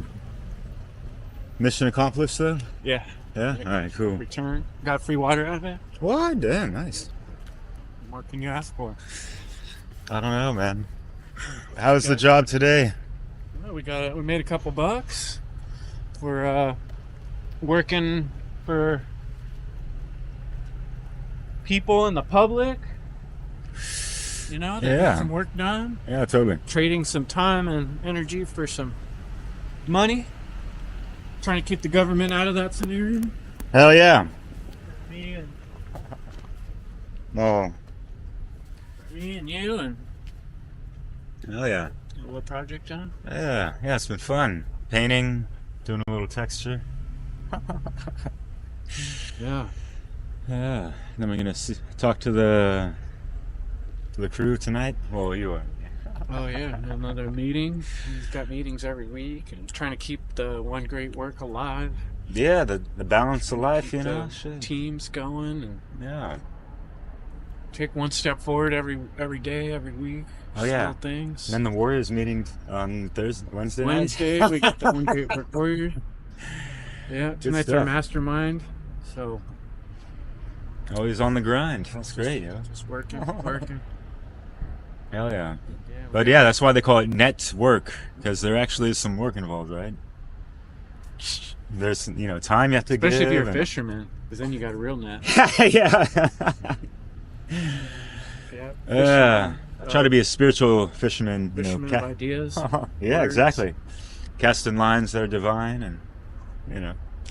Mission accomplished though? Yeah. Yeah? Alright, cool. Return. Got free water out of it. What? Damn, nice. What more can you ask for? I don't know, man. How's the job today? Well, we made a couple bucks. We're working for people in the public. You know, they Yeah. get some work done. Yeah, totally. Trading some time and energy for some money. Trying to keep the government out of that scenario. Hell yeah. Me and Oh, you and hell yeah. a little project done. Yeah, it's been fun. Painting, doing a little texture. Yeah. Yeah. Then we're gonna talk to the crew tonight. Well, you are. Oh yeah, another meeting. He's got meetings every week and trying to keep the one great work alive. Yeah, the balance of life, you Keep know. the Shit. teams going and Yeah. take one step forward every day, every week. Oh, yeah. Small things. And then the Warriors meeting on Wednesday night. Wednesday we got the one great work warrior. Yeah, tonight's our stuff. mastermind. So Always on the grind. That's great, yo. just working. Hell yeah. Yeah, But yeah, that's why they call it net work, because there actually is some work involved, right? There's, time you have to give. especially if you're a and- fisherman, because then you got a real net. Yeah. Yeah. Yeah. I try to be a spiritual fisherman, Fisherman of ideas. Yeah, words. exactly. Casting lines that are divine, and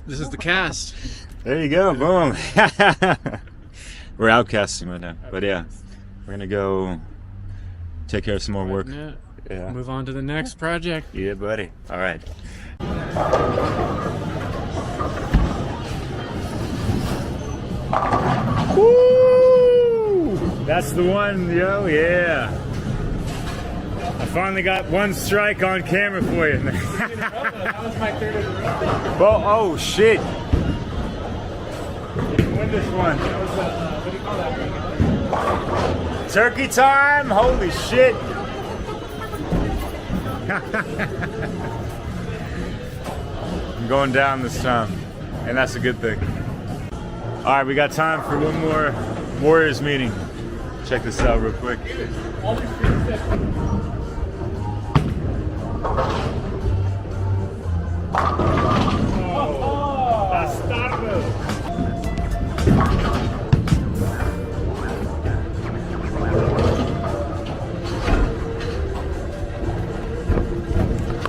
This is the cast. there you go, boom. We're outcasting right now, but yeah, we're gonna go take care of some more work. Net. Yeah, Move on to the next project. yeah, buddy. All right. Woo! That's the one, yo. Yeah. I finally got one strike on camera for you. That was my third in a row. Well, oh shit. You can win this one. What do you call that? Turkey time! Holy shit! I'm going down this time, and that's a good thing. All right, we got time for one more Warriors meeting. Check this out real quick.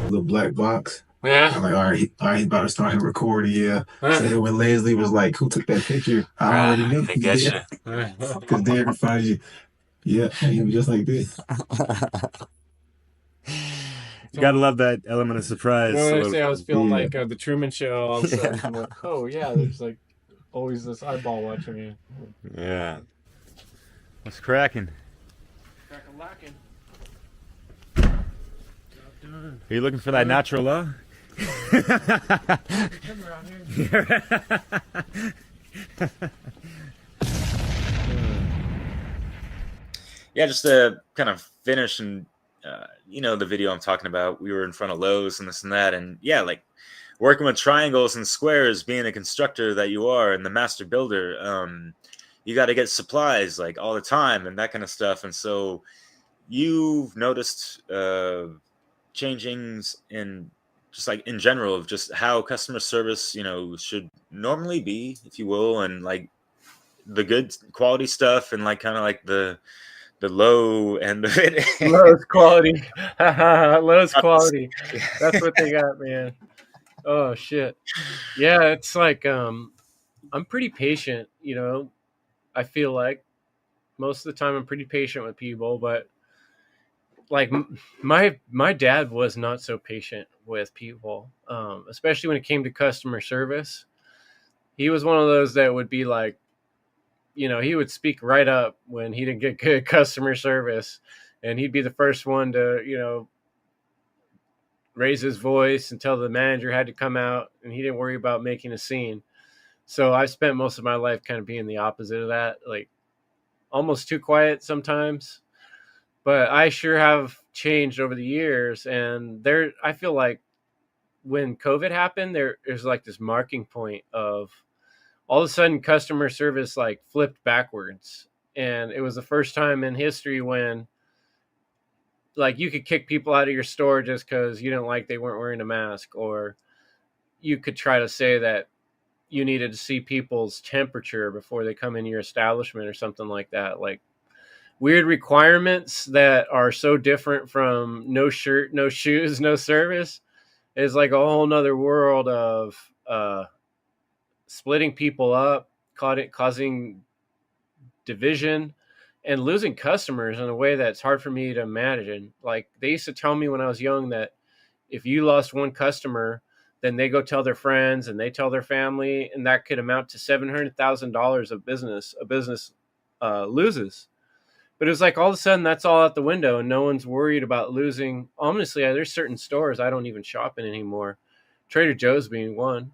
Little black box. Yeah. I'm like, all right, he's about to start his recording. Yeah. So when Leslie was like, "Who took that picture?" I already knew. They get you. Because Derek finds you. Yeah, and he was just like this. You gotta love that element of surprise. I say I was feeling Yeah. like the Truman Show. All of a sudden, I'm like, oh yeah, there's like always this eyeball watching me. Yeah. What's cracking? Crack-a-lackin'. Are you looking for that natural law? Come around here. Yeah, just to kind of finish and the video I'm talking about, we were in front of Lowe's and this and that, and yeah, like working with triangles and squares, being a constructor that you are and the master builder, you got to get supplies like all the time and that kind of stuff. And so you've noticed changings in just like in general of just how customer service, should normally be, if you will, and like the good quality stuff and like kind of like the low end of it. Lowest quality. Lowest quality. That's what they got, man. Oh shit. Yeah, it's like I'm pretty patient, I feel like most of the time I'm pretty patient with people, but like my dad was not so patient with people, especially when it came to customer service. He was one of those that would be like, he would speak right up when he didn't get good customer service, and he'd be the first one to, raise his voice and tell the manager had to come out, and he didn't worry about making a scene. So I spent most of my life kind of being the opposite of that, like almost too quiet sometimes. But I sure have changed over the years, and I feel like when COVID happened, there's like this marking point of all of a sudden customer service like flipped backwards. And it was the first time in history when like you could kick people out of your store just because you didn't like they weren't wearing a mask, or you could try to say that you needed to see people's temperature before they come into your establishment or something like that. Like weird requirements that are so different from no shirt, no shoes, no service is like a whole nother world of splitting people up, causing division, and losing customers in a way that's hard for me to imagine. Like they used to tell me when I was young that if you lost one customer, then they go tell their friends and they tell their family, and that could amount to $700,000 of business. A business loses. But it was like all of a sudden that's all out the window, and no one's worried about losing. Honestly, there's certain stores I don't even shop in anymore. Trader Joe's being one.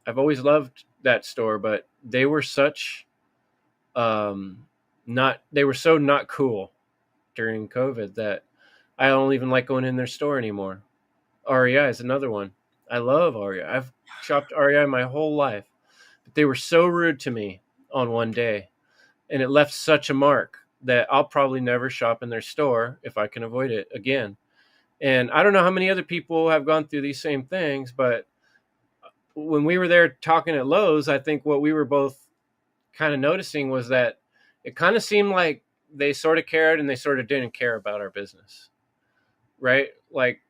I've always loved that store, but they were such they were so not cool during COVID that I don't even like going in their store anymore. REI is another one. I love REI. I've shopped REI my whole life, but they were so rude to me on one day, and it left such a mark that I'll probably never shop in their store if I can avoid it again. And I don't know how many other people have gone through these same things, but when we were there talking at Lowe's, I think what we were both kind of noticing was that it kind of seemed like they sort of cared and they sort of didn't care about our business, right? Like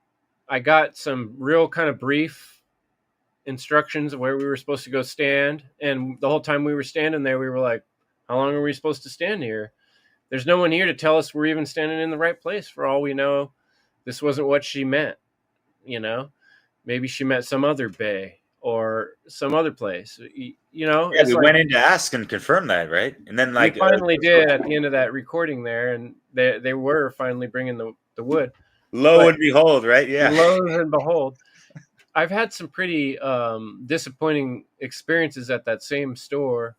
I got some real kind of brief instructions of where we were supposed to go stand. And the whole time we were standing there, we were like, how long are we supposed to stand here? There's no one here to tell us we're even standing in the right place. For all we know, this wasn't what she meant. You know, maybe she meant some other bay or some other place. You know, yeah, we went in to ask and confirm that, right? And then like we finally did at the end of that recording there, and they were finally bringing the wood. Lo and behold, right? Yeah. Lo and behold. I've had some pretty disappointing experiences at that same store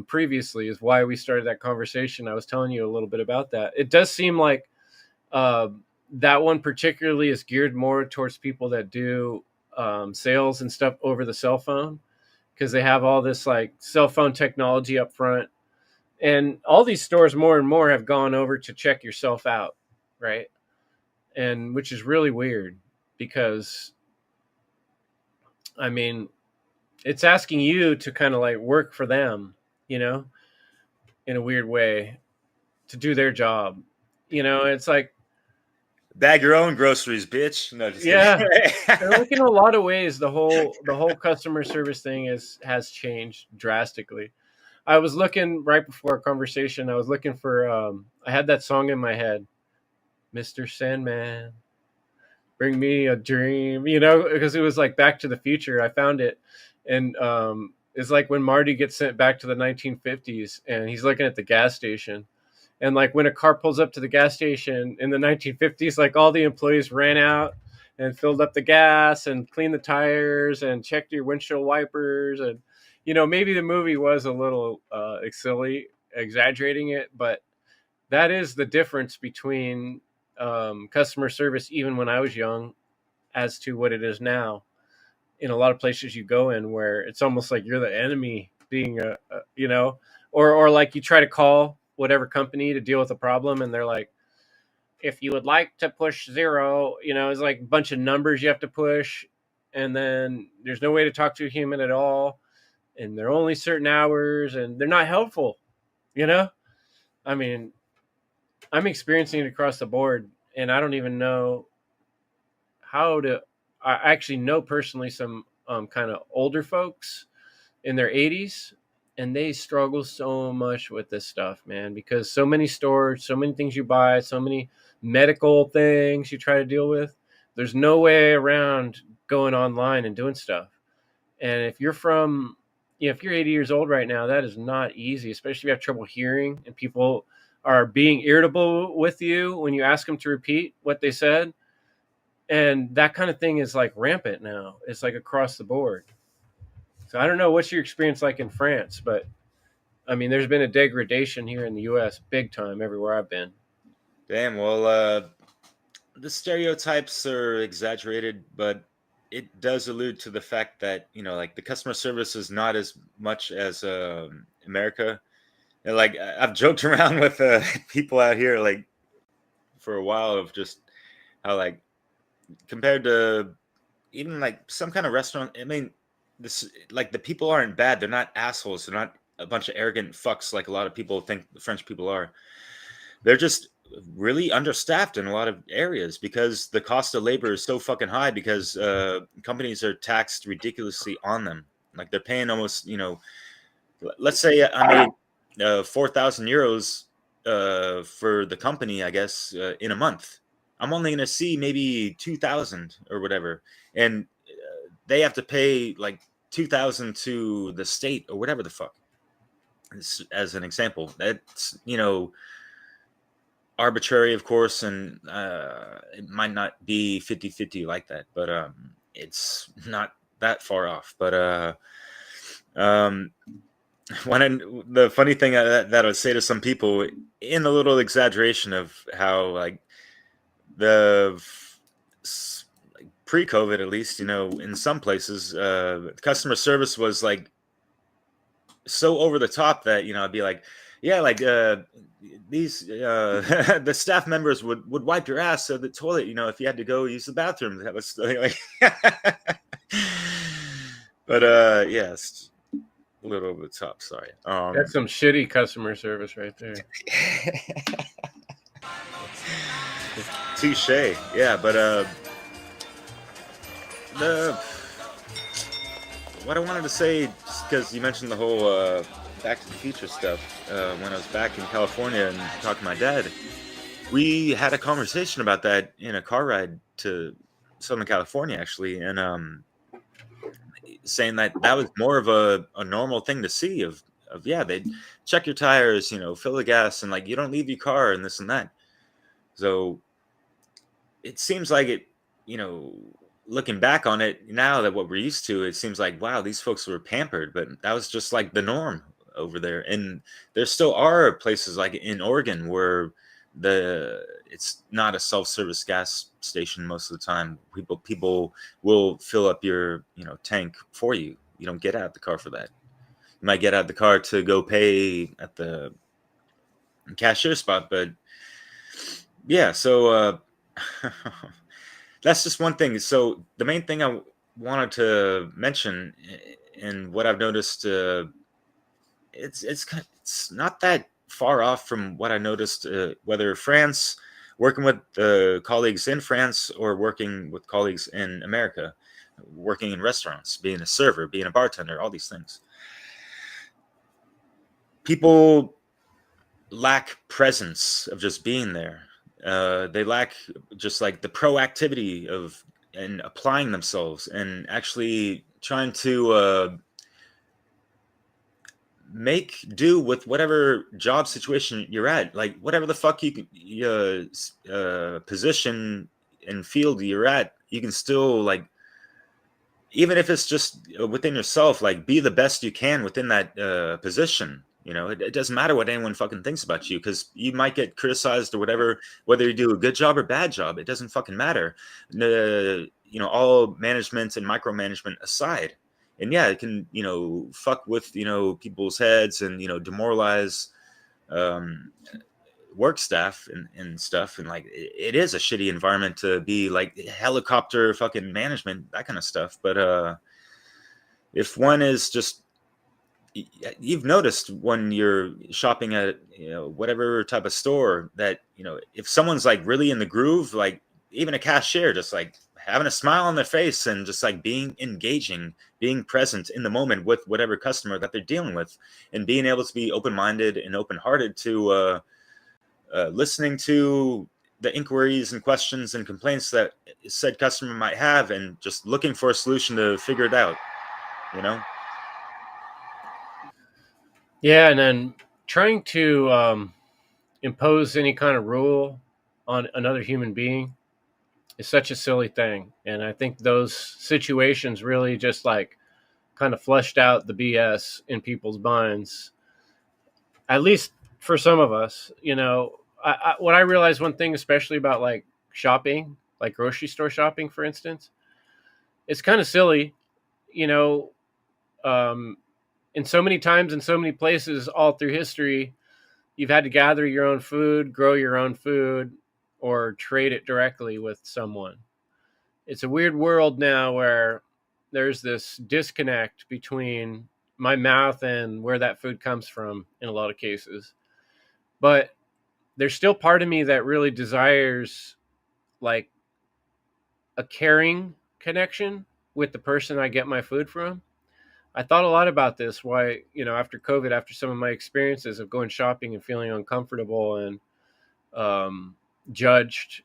previously, is why we started that conversation. I was telling you a little bit about that. It does seem like that one particularly is geared more towards people that do sales and stuff over the cell phone, because they have all this like cell phone technology up front. And all these stores more and more have gone over to check yourself out, right? And which is really weird, because I mean, it's asking you to kind of like work for them, you know, in a weird way, to do their job. You know, it's like, bag your own groceries, bitch. No, just yeah. Like in a lot of ways, the whole customer service thing has changed drastically. I was looking right before our conversation. I was looking for I had that song in my head, Mr. Sandman, bring me a dream, you know, because it was like Back to the Future. I found it, and it's like when Marty gets sent back to the 1950s, and he's looking at the gas station. And like when a car pulls up to the gas station in the 1950s, like all the employees ran out and filled up the gas and cleaned the tires and checked your windshield wipers. And, you know, maybe the movie was a little silly, exaggerating it, but that is the difference between customer service, even when I was young, as to what it is now. In a lot of places you go in where it's almost like you're the enemy, being you know, or like you try to call whatever company to deal with a problem, and they're like, if you would like to push 0, you know, it's like a bunch of numbers you have to push, and then there's no way to talk to a human at all, and they're only certain hours, and they're not helpful, you know. I mean, I'm experiencing it across the board, and I don't even know how to. I actually know personally some kind of older folks in their 80s, and they struggle so much with this stuff, man, because so many stores, so many things you buy, so many medical things you try to deal with. There's no way around going online and doing stuff. And if you're if you're 80 years old right now, that is not easy, especially if you have trouble hearing and people are being irritable with you when you ask them to repeat what they said. And that kind of thing is like rampant now. It's like across the board. So I don't know what's your experience like in France, but I mean, there's been a degradation here in the U.S. big time everywhere I've been. Damn. Well, the stereotypes are exaggerated, but it does allude to the fact that, you know, like the customer service is not as much as America. And like I've joked around with people out here like for a while of just how like compared to even like some kind of restaurant. I mean, this like the people aren't bad. They're not assholes. They're not a bunch of arrogant fucks like a lot of people think the French people are. They're just really understaffed in a lot of areas because the cost of labor is so fucking high because companies are taxed ridiculously on them. Like they're paying almost, you know, let's say I made 4,000 euros for the company, I guess, in a month. I'm only going to see maybe 2,000 or whatever. And they have to pay like 2,000 to the state or whatever the fuck. As an example, that's, you know, arbitrary, of course, and it might not be 50-50 like that, but it's not that far off. But the funny thing that I would say to some people, in a little exaggeration of how like the like, pre-COVID, at least, you know, in some places, customer service was like so over the top that, you know, I'd be like, yeah, like these the staff members would wipe your ass so the toilet, you know, if you had to go use the bathroom. That was like, but yes, a little over the top. Sorry. That's some shitty customer service right there. Touche. Yeah, but what I wanted to say, because you mentioned the whole Back to the Future stuff, when I was back in California and talking to my dad, we had a conversation about that in a car ride to Southern California, actually, and saying that was more of a normal thing to see of yeah, they'd check your tires, you know, fill the gas, and like you don't leave your car and this and that. So it seems like it, you know, looking back on it now that what we're used to, it seems like, wow, these folks were pampered, but that was just like the norm over there. And there still are places like in Oregon where it's not a self-service gas station most of the time. People will fill up your, you know, tank for you. You don't get out of the car for that. You might get out of the car to go pay at the cashier spot, but yeah, so that's just one thing. So the main thing I wanted to mention, and what I've noticed, it's not that far off from what I noticed, whether France, working with colleagues in France or working with colleagues in America, working in restaurants, being a server, being a bartender, all these things. People lack presence of just being there. They lack just like the proactivity of and applying themselves and actually trying to make do with whatever job situation you're at, like whatever the fuck position and field you're at, you can still, like, even if it's just within yourself, like be the best you can within that position. You know, it doesn't matter what anyone fucking thinks about you, because you might get criticized or whatever, whether you do a good job or bad job. It doesn't fucking matter. You know, all management and micromanagement aside. And yeah, it can, you know, fuck with, you know, people's heads and, you know, demoralize work staff and stuff. And like, it is a shitty environment to be like helicopter fucking management, that kind of stuff. But if one is just, you've noticed when you're shopping at, you know, whatever type of store, that, you know, if someone's like really in the groove, like even a cashier, just like having a smile on their face and just like being engaging, being present in the moment with whatever customer that they're dealing with, and being able to be open-minded and open-hearted to listening to the inquiries and questions and complaints that said customer might have, and just looking for a solution to figure it out, you know? Yeah, and then trying to impose any kind of rule on another human being is such a silly thing. And I think those situations really just like kind of flushed out the BS in people's minds, at least for some of us. You know, what I realized, one thing, especially about like shopping, like grocery store shopping, for instance, it's kind of silly, you know, in so many times, in so many places all through history, you've had to gather your own food, grow your own food, or trade it directly with someone. It's a weird world now where there's this disconnect between my mouth and where that food comes from in a lot of cases. But there's still part of me that really desires like a caring connection with the person I get my food from. I thought a lot about this, why, you know, after COVID, after some of my experiences of going shopping and feeling uncomfortable and judged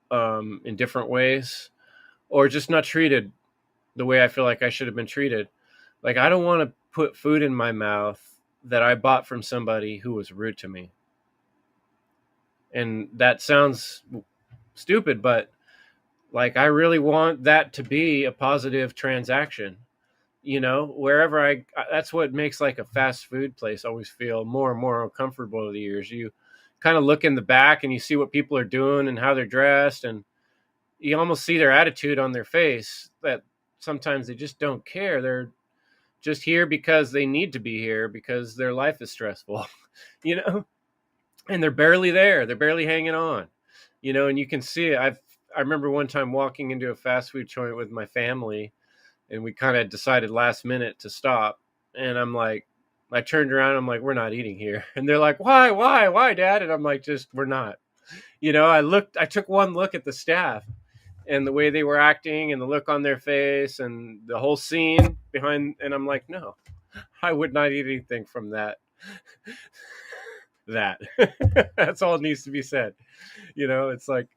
in different ways, or just not treated the way I feel like I should have been treated. Like, I don't want to put food in my mouth that I bought from somebody who was rude to me. And that sounds stupid, but like, I really want that to be a positive transaction. You know, wherever that's what makes like a fast food place always feel more and more uncomfortable over the years. You kind of look in the back and you see what people are doing and how they're dressed, and you almost see their attitude on their face that sometimes they just don't care. They're just here because they need to be here because their life is stressful, you know, and they're barely there. They're barely hanging on, you know, and you can see it. I remember one time walking into a fast food joint with my family, and we kind of decided last minute to stop. And I'm like, I turned around, I'm like, we're not eating here. And they're like, why, Dad? And I'm like, just, we're not. You know, I took one look at the staff and the way they were acting and the look on their face and the whole scene behind. And I'm like, no, I would not eat anything from that. That's all it needs to be said. You know, it's like,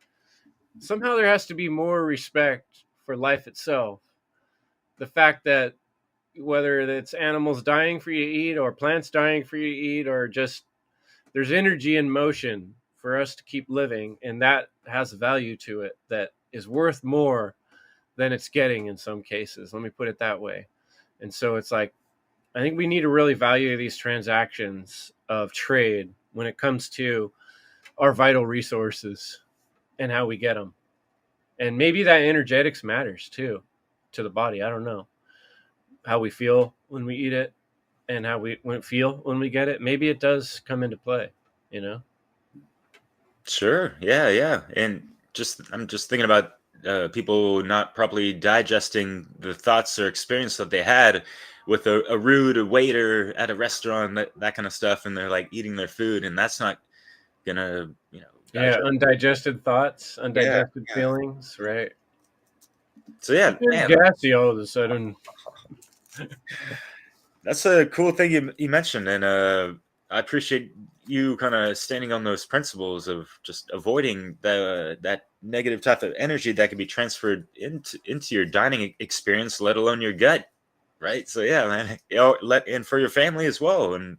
somehow there has to be more respect for life itself. The fact that whether it's animals dying for you to eat or plants dying for you to eat, or just there's energy in motion for us to keep living, and that has value to it that is worth more than it's getting in some cases. Let me put it that way. And so it's like, I think we need to really value these transactions of trade when it comes to our vital resources and how we get them. And maybe that energetics matters too, to the body. I don't know how we feel when we eat it and how we feel when we get it. Maybe it does come into play, you know? Sure. Yeah. And I'm just thinking about people not properly digesting the thoughts or experience that they had with a rude waiter at a restaurant, that kind of stuff. And they're like eating their food, and that's not gonna, you know. Yeah. Undigested thoughts, undigested feelings. Right. So yeah, man, gassy all of a sudden. That's a cool thing you mentioned, and I appreciate you kind of standing on those principles of just avoiding that negative type of energy that can be transferred into your dining experience, let alone your gut, right? So yeah, man, and for your family as well. And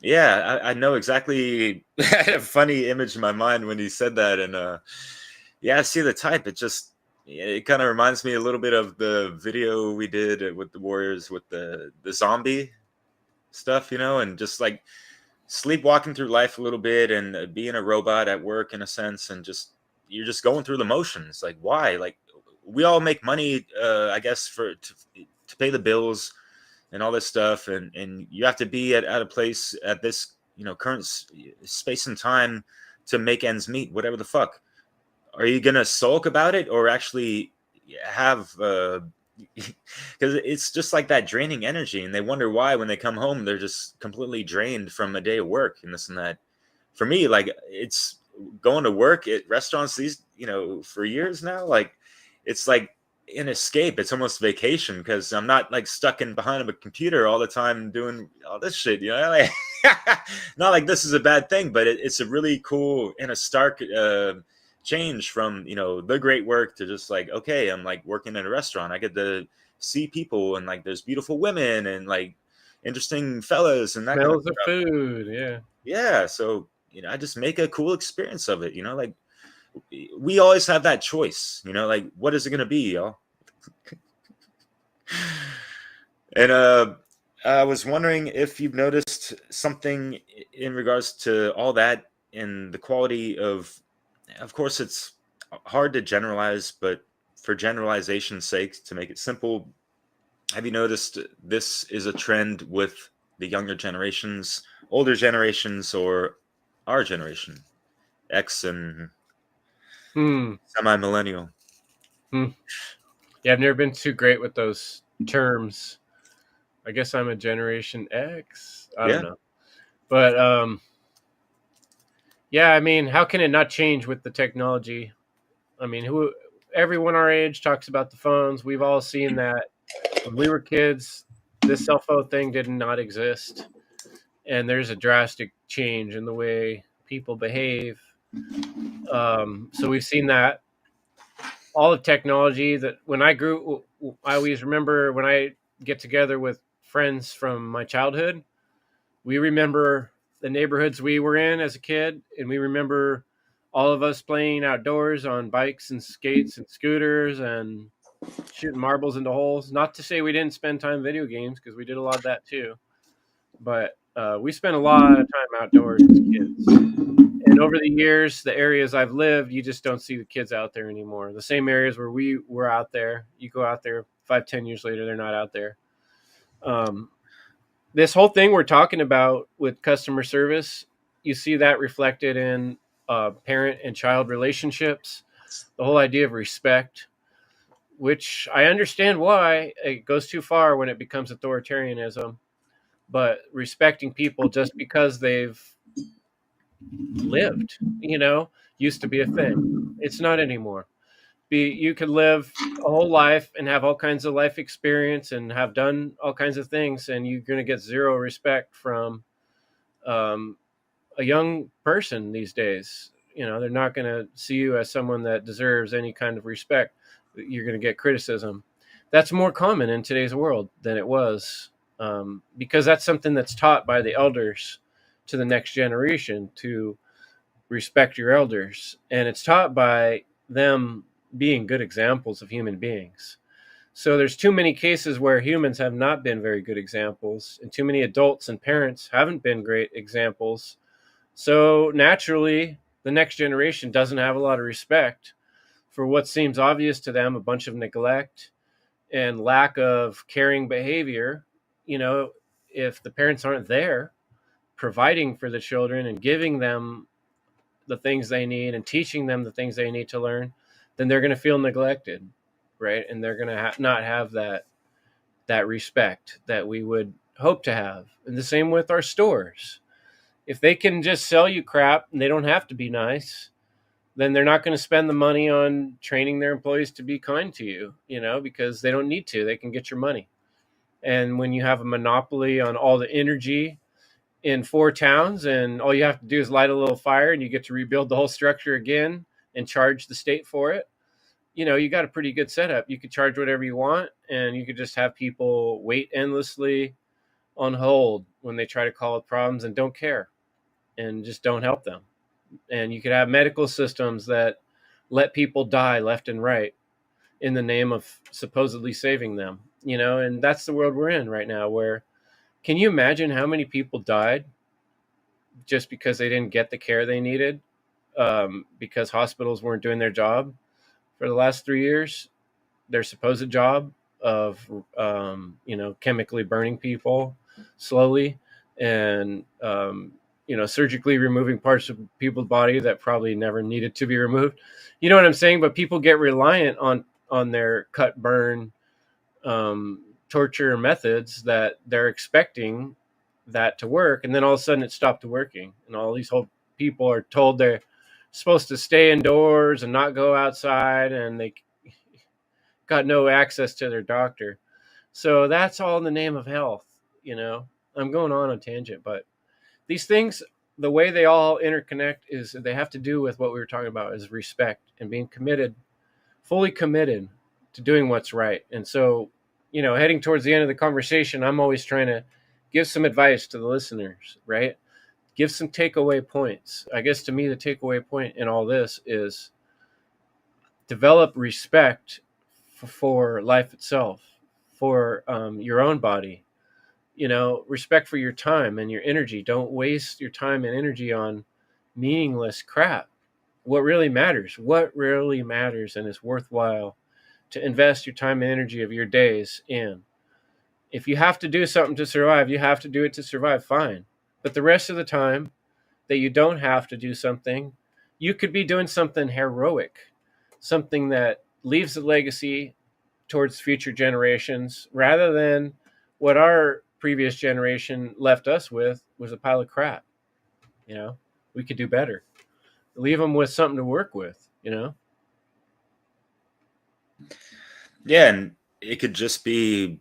yeah, I know exactly. I had a funny image in my mind when he said that, and yeah, I see the type. It kind of reminds me a little bit of the video we did with the Warriors with the zombie stuff, you know, and just like sleepwalking through life a little bit and being a robot at work in a sense, and you're just going through the motions. Like, why? Like, we all make money, I guess, to pay the bills and all this stuff, and you have to be at a place at this, you know, current space and time to make ends meet, whatever the fuck. Are you gonna sulk about it, or actually have because it's just like that draining energy, and they wonder why when they come home they're just completely drained from a day of work and this and that. For me, like, it's going to work at restaurants these, you know, for years now, like, it's like an escape. It's almost vacation, because I'm not like stuck in behind a computer all the time doing all this shit, you know. Like, not like this is a bad thing, but it's a really cool and a stark change from, you know, the great work to just like, okay, I'm like working in a restaurant. I get to see people, and like there's beautiful women and like interesting fellas and that smells kind of food. Yeah. So, you know, I just make a cool experience of it, you know. Like, we always have that choice, you know, like, what is it going to be, y'all? And I was wondering if you've noticed something in regards to all that in the quality of course, it's hard to generalize, but for generalization's sake, to make it simple, have you noticed this is a trend with the younger generations, older generations, or our generation, X and semi-millennial? Yeah, I've never been too great with those terms. I guess I'm a Generation X. I don't know. But yeah, I mean, how can it not change with the technology? I mean, everyone our age talks about the phones. We've all seen that. When we were kids, this cell phone thing did not exist. And there's a drastic change in the way people behave. So we've seen that. All the technology that when I grew, I always remember when I get together with friends from my childhood, we remember the neighborhoods we were in as a kid, and we remember all of us playing outdoors on bikes and skates and scooters and shooting marbles into holes. Not to say we didn't spend time video games, because we did a lot of that too, but we spent a lot of time outdoors as kids. And over the years, the areas I've lived, you just don't see the kids out there anymore. The same areas where we were out there, you go out there 5-10 years later, they're not out there. This whole thing we're talking about with customer service, you see that reflected in parent and child relationships. The whole idea of respect, which I understand why it goes too far when it becomes authoritarianism, but respecting people just because they've lived, used to be a thing. It's not anymore. You could live a whole life and have all kinds of life experience and have done all kinds of things, and you're going to get zero respect from a young person these days. They're not going to see you as someone that deserves any kind of respect. You're going to get criticism. That's more common in today's world than it was, because that's something that's taught by the elders to the next generation, to respect your elders. And it's taught by them being good examples of human beings. So there's too many cases where humans have not been very good examples, and too many adults and parents haven't been great examples. So naturally, the next generation doesn't have a lot of respect for what seems obvious to them, a bunch of neglect and lack of caring behavior. If the parents aren't there providing for the children and giving them the things they need and teaching them the things they need to learn, then they're going to feel neglected, right? And they're going to not have that respect that we would hope to have. And the same with our stores. If they can just sell you crap and they don't have to be nice, then they're not going to spend the money on training their employees to be kind to you, because they don't need to. They can get your money. And when you have a monopoly on all the energy in 4 towns, and all you have to do is light a little fire and you get to rebuild the whole structure again and charge the state for it, you got a pretty good setup. You could charge whatever you want, and you could just have people wait endlessly on hold when they try to call with problems and don't care and just don't help them. And you could have medical systems that let people die left and right in the name of supposedly saving them, and that's the world we're in right now, where, can you imagine how many people died just because they didn't get the care they needed, because hospitals weren't doing their job for the last 3 years, their supposed job of, chemically burning people slowly and, surgically removing parts of people's body that probably never needed to be removed. You know what I'm saying? But people get reliant on their cut, burn, torture methods that they're expecting that to work, and then all of a sudden it stopped working, and all these whole people are told they're supposed to stay indoors and not go outside, and they got no access to their doctor. So that's all in the name of health. I'm going on a tangent, but these things, the way they all interconnect is they have to do with what we were talking about, is respect and being fully committed to doing what's right. And so, heading towards the end of the conversation, I'm always trying to give some advice to the listeners, right? Give some takeaway points. I guess to me, the takeaway point in all this is develop respect for life itself, for your own body. You know, respect for your time and your energy. Don't waste your time and energy on meaningless crap. What really matters, and is worthwhile to invest your time and energy of your days in. If you have to do something to survive, you have to do it to survive, fine. But the rest of the time that you don't have to do something, you could be doing something heroic, something that leaves a legacy towards future generations, rather than what our previous generation left us with was a pile of crap. You know, we could do better. Leave them with something to work with, you know? Yeah, and it could just be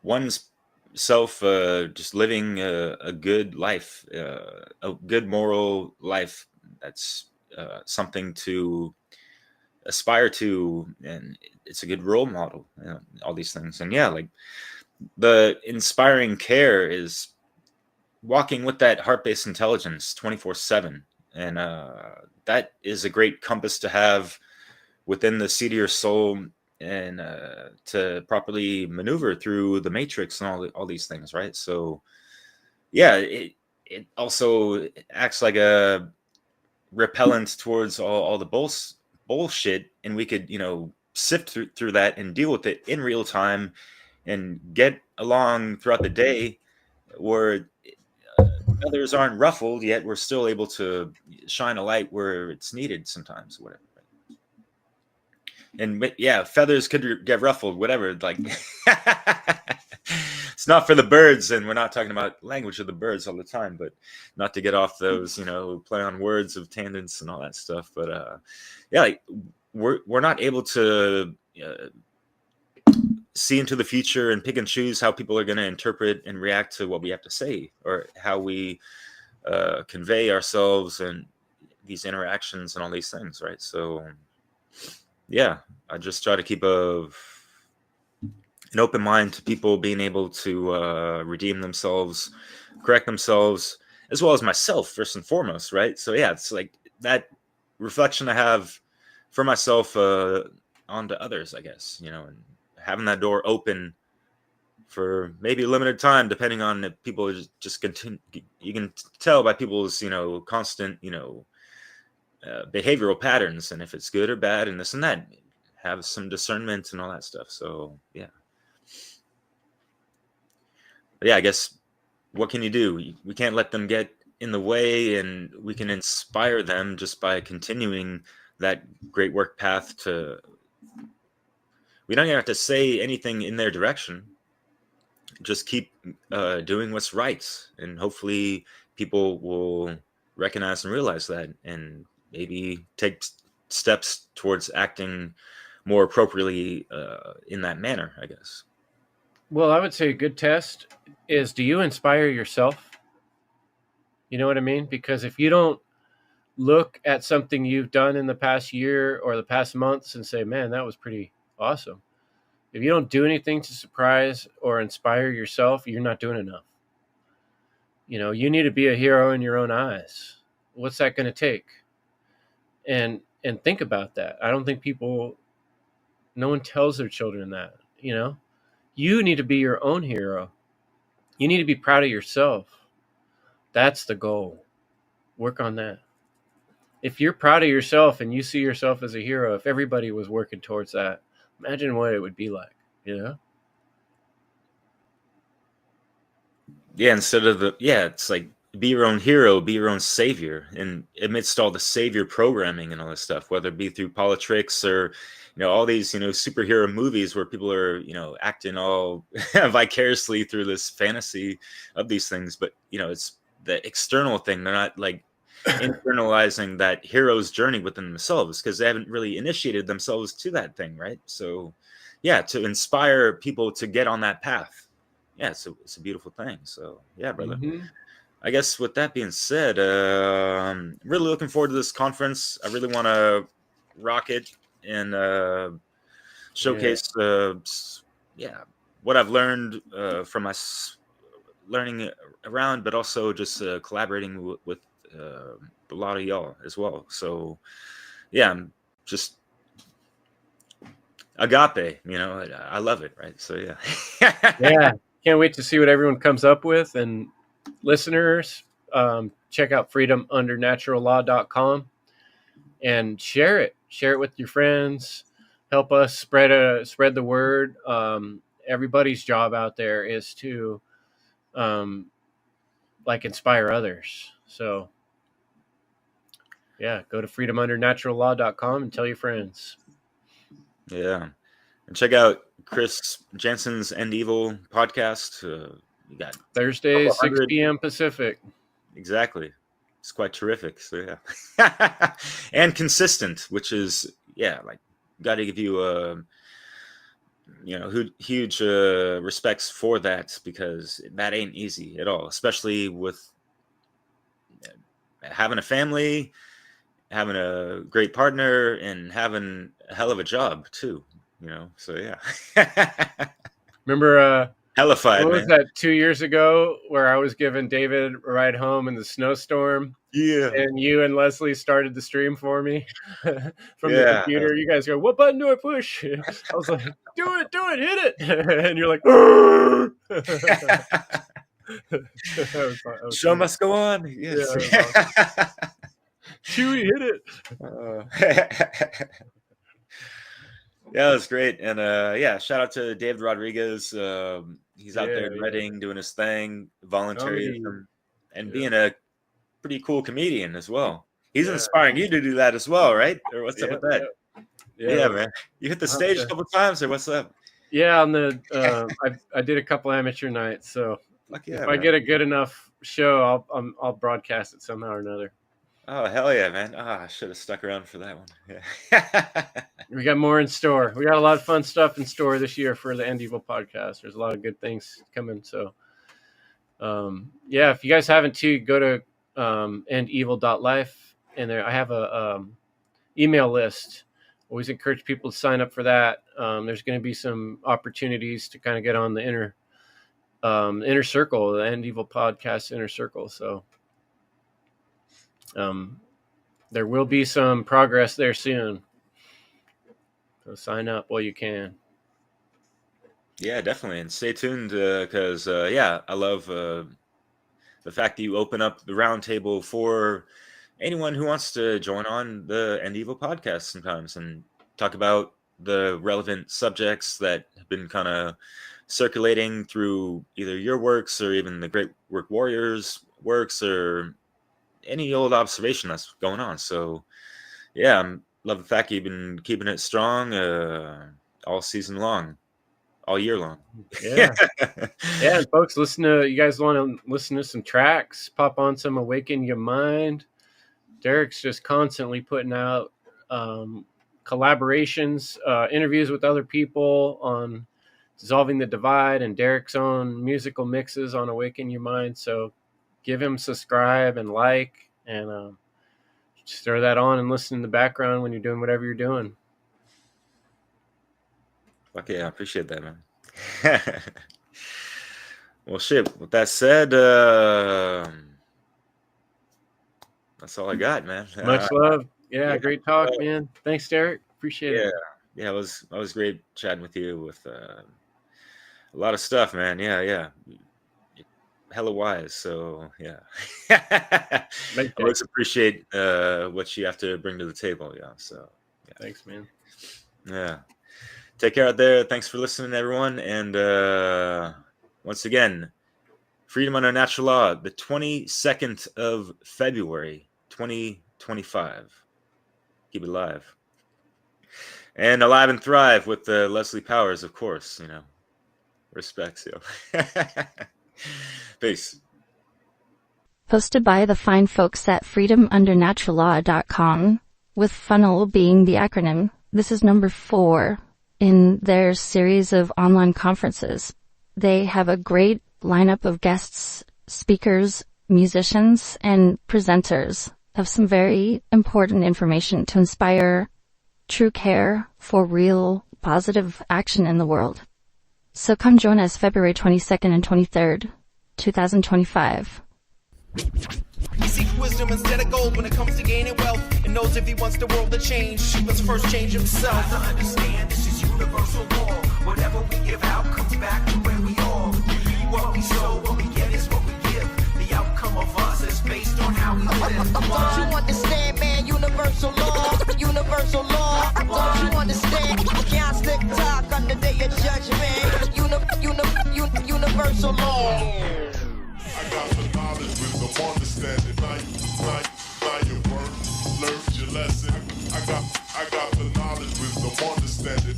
one's self just living a good life, a good moral life. That's something to aspire to, and it's a good role model, all these things. And yeah, like the inspiring care is walking with that heart-based intelligence 24/7, and that is a great compass to have within the seat of your soul, and to properly maneuver through the matrix and all these things, right? So yeah, it also acts like a repellent towards all the bullshit, and we could, sift through that and deal with it in real time and get along throughout the day, where others aren't ruffled, yet we're still able to shine a light where it's needed sometimes, whatever. And yeah, feathers could get ruffled, whatever. Like, it's not for the birds, and we're not talking about language of the birds all the time, but not to get off those, play on words of tangents and all that stuff. But yeah, like we're not able to see into the future and pick and choose how people are going to interpret and react to what we have to say, or how we convey ourselves and these interactions and all these things, right? So yeah, I just try to keep an open mind to people being able to redeem themselves, correct themselves, as well as myself, first and foremost, right? So yeah, it's like that reflection I have for myself onto others, I guess, and having that door open for maybe a limited time, depending on if people just continue. You can tell by people's, constant, behavioral patterns, and if it's good or bad and this and that, have some discernment and all that stuff. So yeah, but yeah, I guess what can you do? We can't let them get in the way, and we can inspire them just by continuing that great work path. We don't even have to say anything in their direction, just keep doing what's right, and hopefully people will recognize and realize that, and maybe take steps towards acting more appropriately in that manner, I guess. Well, I would say a good test is, do you inspire yourself? You know what I mean? Because if you don't look at something you've done in the past year or the past months and say, man, that was pretty awesome. If you don't do anything to surprise or inspire yourself, you're not doing enough. You need to be a hero in your own eyes. What's that going to take? And think about that. I don't think no one tells their children that, You need to be your own hero. You need to be proud of yourself. That's the goal. Work on that. If you're proud of yourself and you see yourself as a hero, if everybody was working towards that, imagine what it would be like, Yeah, it's like, be your own hero, be your own savior. And amidst all the savior programming and all this stuff, whether it be through politics or, all these, superhero movies where people are, acting all vicariously through this fantasy of these things. But, it's the external thing. They're not like internalizing that hero's journey within themselves, because they haven't really initiated themselves to that thing, right? So yeah, to inspire people to get on that path, yeah, it's a beautiful thing. So yeah, brother. Mm-hmm. I guess with that being said, really looking forward to this conference. I really want to rock it and showcase what I've learned from my learning around, but also just collaborating with a lot of y'all as well. So yeah, I'm just agape, you know, I love it. Right. So, yeah. Yeah. Can't wait to see what everyone comes up with. And listeners, check out freedomundernaturallaw.com and share it with your friends. Help us spread the word. Everybody's job out there is to inspire others. So yeah, go to freedomundernaturallaw.com and tell your friends. Yeah. And check out Chris Jensen's End Evil podcast. You got Thursday, 6 p.m. Pacific. Exactly. It's quite terrific. So yeah. And consistent, which is, got to give you huge respects for that, because that ain't easy at all, especially with having a family, having a great partner, and having a hell of a job too, you know. So yeah. Remember hellified, what was that 2 years ago where I was giving David a ride home in the snowstorm? Yeah. And you and Leslie started the stream for me from the computer. You guys go, what button do I push? I was like, do it, hit it. And you're like, show must go on. Yes. Yeah, awesome. Chewy, hit it. Yeah, it was great. And shout out to David Rodriguez. He's out there in Reading doing his thing, volunteerism, and being a pretty cool comedian as well. He's inspiring you to do that as well, right? Or what's up with that? Yeah, man. You hit the stage a couple times, or what's up? Yeah, on the I did a couple amateur nights, so if I get a good enough show, I'll broadcast it somehow or another. Oh, hell yeah, man. I should have stuck around for that one. Yeah. We got more in store. We got a lot of fun stuff in store this year for the End Evil podcast. There's a lot of good things coming. So, if you guys haven't too, go to endevil.life, and there I have a email list. Always encourage people to sign up for that. There's going to be some opportunities to kind of get on the inner circle, the End Evil podcast inner circle. So there will be some progress there soon. So sign up while you can. Yeah, definitely. And stay tuned because, I love the fact that you open up the round table for anyone who wants to join on the End Evil podcast sometimes and talk about the relevant subjects that have been kind of circulating through either your works or even the Great Work Warriors works or any old observation that's going on. So, yeah, I love the fact you've been keeping it strong all season long, all year long. Yeah. Yeah, and folks, you guys want to listen to some tracks, pop on some Awaken Your Mind. Derek's just constantly putting out collaborations, interviews with other people on Dissolving the Divide, and Derek's own musical mixes on Awaken Your Mind. So give him subscribe and like, and just throw that on and listen in the background when you're doing whatever you're doing. Okay, I appreciate that, man. Well, shit. With that said, that's all I got, man. Much love. Yeah, great talk, man. Thanks, Derek. Appreciate it. Yeah, it was great chatting with you with a lot of stuff, man. Yeah. Hella wise, so yeah. I always appreciate what you have to bring to the table. Yeah, so yeah. Thanks, man. Yeah. Take care out there. Thanks for listening, everyone. And once again, Freedom Under Natural Law, the 22nd of February, 2025. Keep it alive. And Alive and Thrive with Leslie Powers, of course, you know. Respects, yo. Peace. Posted by the fine folks at freedomundernaturallaw.com, with funnel being the acronym. This is number 4 in their series of online conferences. They have a great lineup of guests, speakers, musicians, and presenters of some very important information to inspire true care for real positive action in the world. So come join us February 22nd and 23rd, 2025. He seeks wisdom instead of gold when it comes to gaining wealth, and knows if he wants the world to change, he must first change himself. I understand this is you. universal law. Whatever we give out comes back to where we are. We reap what we sow, what we get is what we give. The outcome of us is based on how we live. Don't you understand, man? Universal law, universal law. Don't you understand? Can't stick talk on the day of judgment. Universal law. I got the knowledge, wisdom, understanding. Now your word, learned your lesson. I got the knowledge, wisdom, understanding.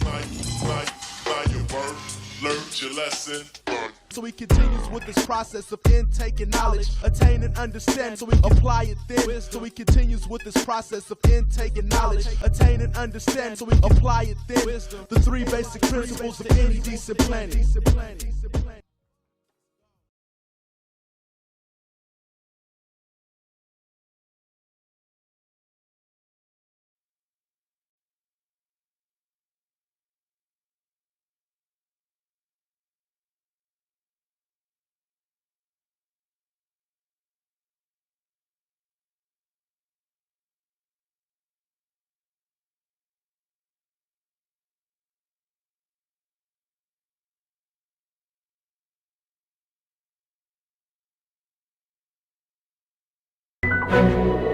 Now your word, learned your lesson. So he continues with this process of intake and knowledge, attain and understand, so we can apply it then. So he continues with this process of intake and knowledge, attain and understand, so we can apply it then. The three basic principles of any decent planet. Thank you.